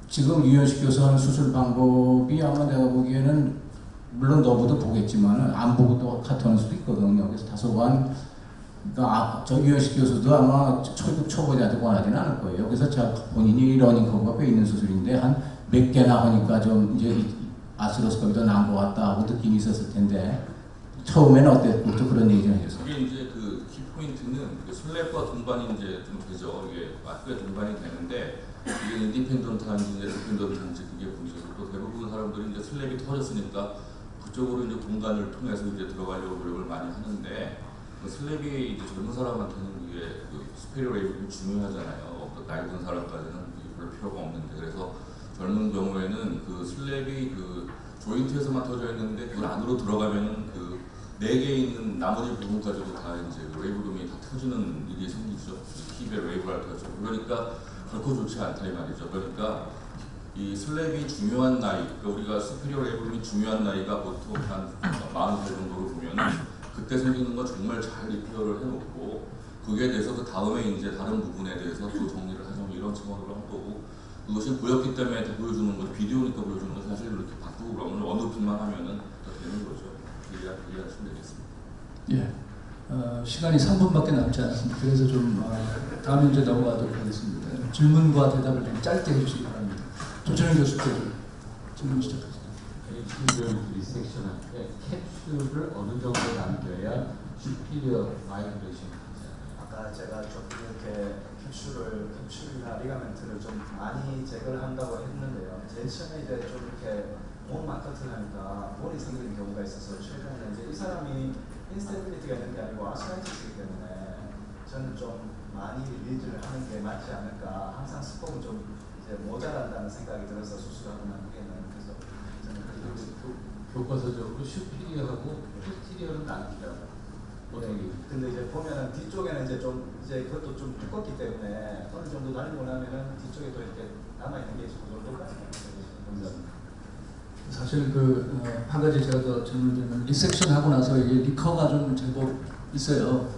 지금 유현식 교수 하는 수술 방법이 아마 내가 보기에는 물론 너보도 보겠지만은 안 보고 또 카트하는 수도 있거든요. 그래서 다소간 그러니까 저 유현식 교수도 아마 초급 초보자한테 권하지는 않을 거예요. 그래서 본인이 러닝커브가 꽤 있는 수술인데 한 몇 개나 하니까 좀 이제 아스로스컵이 더 나은 것 같다 하고 느낌이 있었을 텐데 처음에는 어땠고 또 그런 얘기 좀 해주세요. 이게 이제 그 키포인트는 슬랩과 동반이 이제 좀 되죠. 이게 꽤 동반이 되는데 이게 인디펜던트한지 디펜던트한지 그게 문제고 또 대부분 사람들이 이제 슬랩이 터졌으니까 그쪽으로 이제 공간을 통해서 이제 들어가려고 노력을 많이 하는데 그 슬랩이 이제 젊은 사람한테는 이게 그 스페리어 웨이브가 중요하잖아요. 또 나이 든 사람까지는 그게 별로 필요가 없는데 그래서 젊은 경우에는 그 슬랩이 그 조인트에서만 터져 있는데 그걸 안으로 들어가면은 그 4개 있는 나머지 부분까지도 다 이제 웨이브룸이 다 터지는 일이 생기죠. 힙에 웨이브가 터져. 그러니까 결코 좋지 않다 이 말이죠. 그러니까 이 슬랩이 중요한 나이, 그러니까 우리가 스페리어 웨이브룸이 중요한 나이가 보통 한 40살 정도로 보면은 그때 생기는 거 정말 잘 리페어를 해놓고 그게 대해서 그 다음에 이제 다른 부분에 대해서 또 정리를 하자면 이런 차원으로 한 거고 그것이 보였기 때문에 더 보여주는 거죠. 비디오니까 보여주는 거 사실 이렇게 바꾸고 그러면 언더핀만 하면은 더 되는 거죠. 이해하시면 되겠습니다. 예. 시간이 3분밖에 남지 않았습니다. 그래서 좀 다음 문제 넘어가도록 하겠습니다. 질문과 대답을 좀 짧게 해주시기 바랍니다. 조철현 교수께서 질문 시작하세요. 에이티리얼 리섹션 할 때 캡슐을 어느 정도 남겨야 슈피리어 바이브레이션이 되지 않아요? 아까 제가 좀 이렇게 캡슐이나 리가멘트를 좀 많이 제거를 한다고 했는데요. 제일 처음에 이제 좀 이렇게 몸만 커트를 하니까 본이 생기는 경우가 있어서 최근에 이제 이 사람이 인스테빌리티가 있는 게 아니고 아스라이티스이기 때문에 저는 좀 많이 릴리즈를 하는 게 맞지 않을까. 항상 스포는 좀 이제 모자란다는 생각이 들어서 수술하고 난 후에는 그래서 저는 교과서적으로 슈피리어하고 포스티리어는 남기라고. 근데 이제 보면은 뒤쪽에는 이제 좀 이제 그것도 좀 두껍기 때문에 어느 정도 달리고 나면은 뒤쪽에 또 이렇게 남아 있는 게 있고 똑같은 거죠. 사실 한 가지 제가 더 질문 드리면 리섹션 하고 나서 이게 리커가 좀 제법 있어요.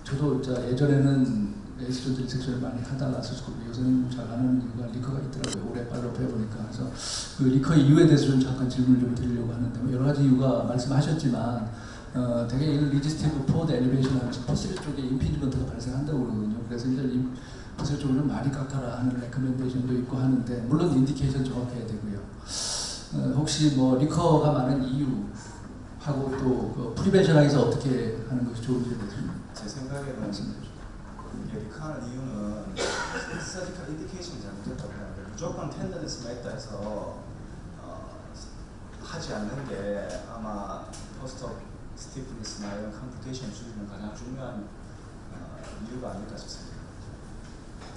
저도 예전에는 에이스로드 리섹션을 많이 하다가 요새는 잘 안 하는 이유가 리커가 있더라고요. 오래 팔로업 해보니까. 그래서 그 리커 이유에 대해서 좀 잠깐 질문을 좀 드리려고 하는데 여러 가지 이유가 말씀하셨지만 되게 이 리지스티브 포드 엘리베이션 하면서 퍼슬 쪽에 임피지먼트가 발생한다고 그러거든요. 그래서 이제 이 퍼슬 쪽으로 많이 깎아라 하는 레커멘데이션도 있고 하는데 물론 인디케이션 정확해야 되고요. 혹시 뭐 리커가 많은 이유하고 또 프리벤션하기서 어떻게 하는 것이 좋은지에 대해서 제 생각에는 이게 리커하는 이유는 서지컬 인디케이션이 잘못됐다고 생각해요. 무조건 텐더니스만 있다 해서 하지 않는 게 아마 포스트업 스티프니스나 이런 컴플리케이션 줄이는 가장 중요한 이유가 아닐까 싶습니다.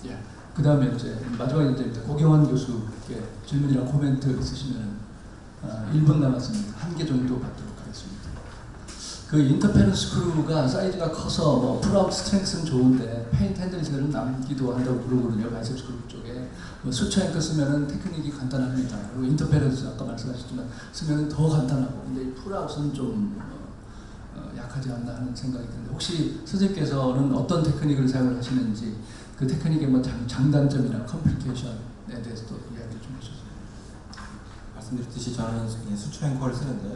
예. 그 다음에 이제 마지막에 이제 고경환 교수께 질문이나 코멘트 있으시면 1분 남았습니다. 한 개 정도 받도록 하겠습니다. 그 인터페런스 크루가 사이즈가 커서 뭐 풀아웃 스트렝스는 좋은데 페인 텐던시가 좀 남기도 한다고 그러거든요. 바이셉스 그룹 쪽에 뭐 수처 앵커 쓰면은 테크닉이 간단합니다. 그리고 인터페런스 아까 말씀하셨지만 쓰면은 더 간단하고 근데 이 풀아웃은 좀 약하지 않나 하는 생각이 드는데 혹시 선생님께서는 어떤 테크닉을 사용을 하시는지 그 테크닉의 뭐 장단점이나 컴플리케이션에 대해서도 이야기 좀 해주세요. 말씀드렸듯이 저는 수초 앵커를 쓰는데요.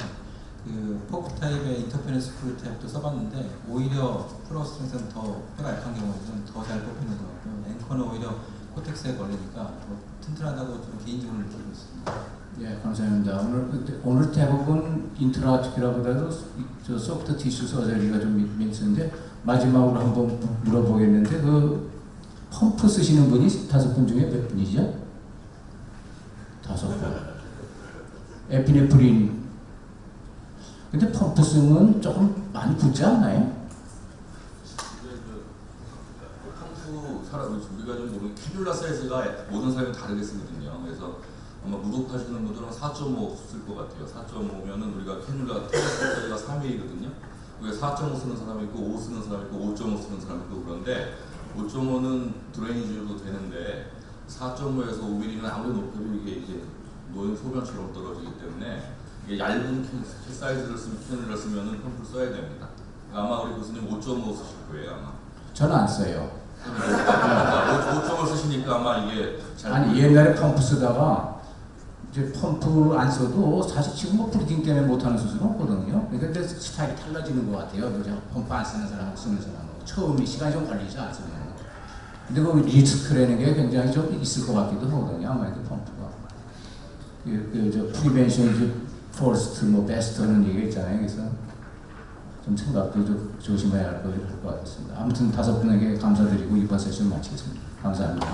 그 포크 타입의 인터페런스 프루 타입도 써봤는데 오히려 프로 스트렝스는 더 뼈가 약한 경우에는 더 잘 뽑히는 것 같고요. 앵커는 오히려 코텍스에 걸리니까 더 튼튼하다고 좀 개인적으로 느끼고 있습니다. 예, 감사합니다. 오늘 대부분 인트라티키라보다도 저 소프트 티슈 서저리가 좀 있는데 마지막으로 한번 물어보겠는데 그 펌프 쓰시는 분이 5분 중에 몇 분이죠? 5분. 에피네프린. 근데 펌프 쓰면 조금 많이 붙지 않나요? 펌프 사람 우리가 좀 모르는 캐듈라 사이즈가 모든 사람이 다르게 쓰거든요. 그래서 아마 무독하시는 분들은 4.5 쓸 것 같아요. 4.5면은 우리가 캐듈라 사이즈가 3A거든요. 그게 4.5 쓰는 사람이 있고 5 쓰는 사람이 있고 5.5 쓰는 사람이 있고 그런데 5.5는 드레인이즈도 되는데 4.5에서 5mm는 아무리 높여도 이게 노인 소변처럼 떨어지기 때문에 이게 얇은 사이즈를 캐듈라 쓰면은 펌프를 써야 됩니다. 아마 우리 교수님 5.5 쓰실 거예요 아마. 저는 안 써요. 5.5 쓰시니까 아마 이게 잘 아니 옛날에 펌프 쓰다가 이제 펌프 안 써도 사실 지금 뭐 브리딩 때문에 못하는 수술은 없거든요. 그러니까 스타일이 달라지는 것 같아요. 펌프 안 쓰는 사람하고 쓰는 사람하고 처음에 시간이 좀 걸리죠 안 쓰면. 근데 그 리스크라는 게 굉장히 좀 있을 것 같기도 하거든요. 아무래도 펌프가 저 프리벤션 퍼스트 뭐 베스트는 얘기 있잖아요. 그래서 좀 생각도 좀 조심해야 할 것 같습니다. 아무튼 5분에게 감사드리고 이번 세션 마치겠습니다. 감사합니다.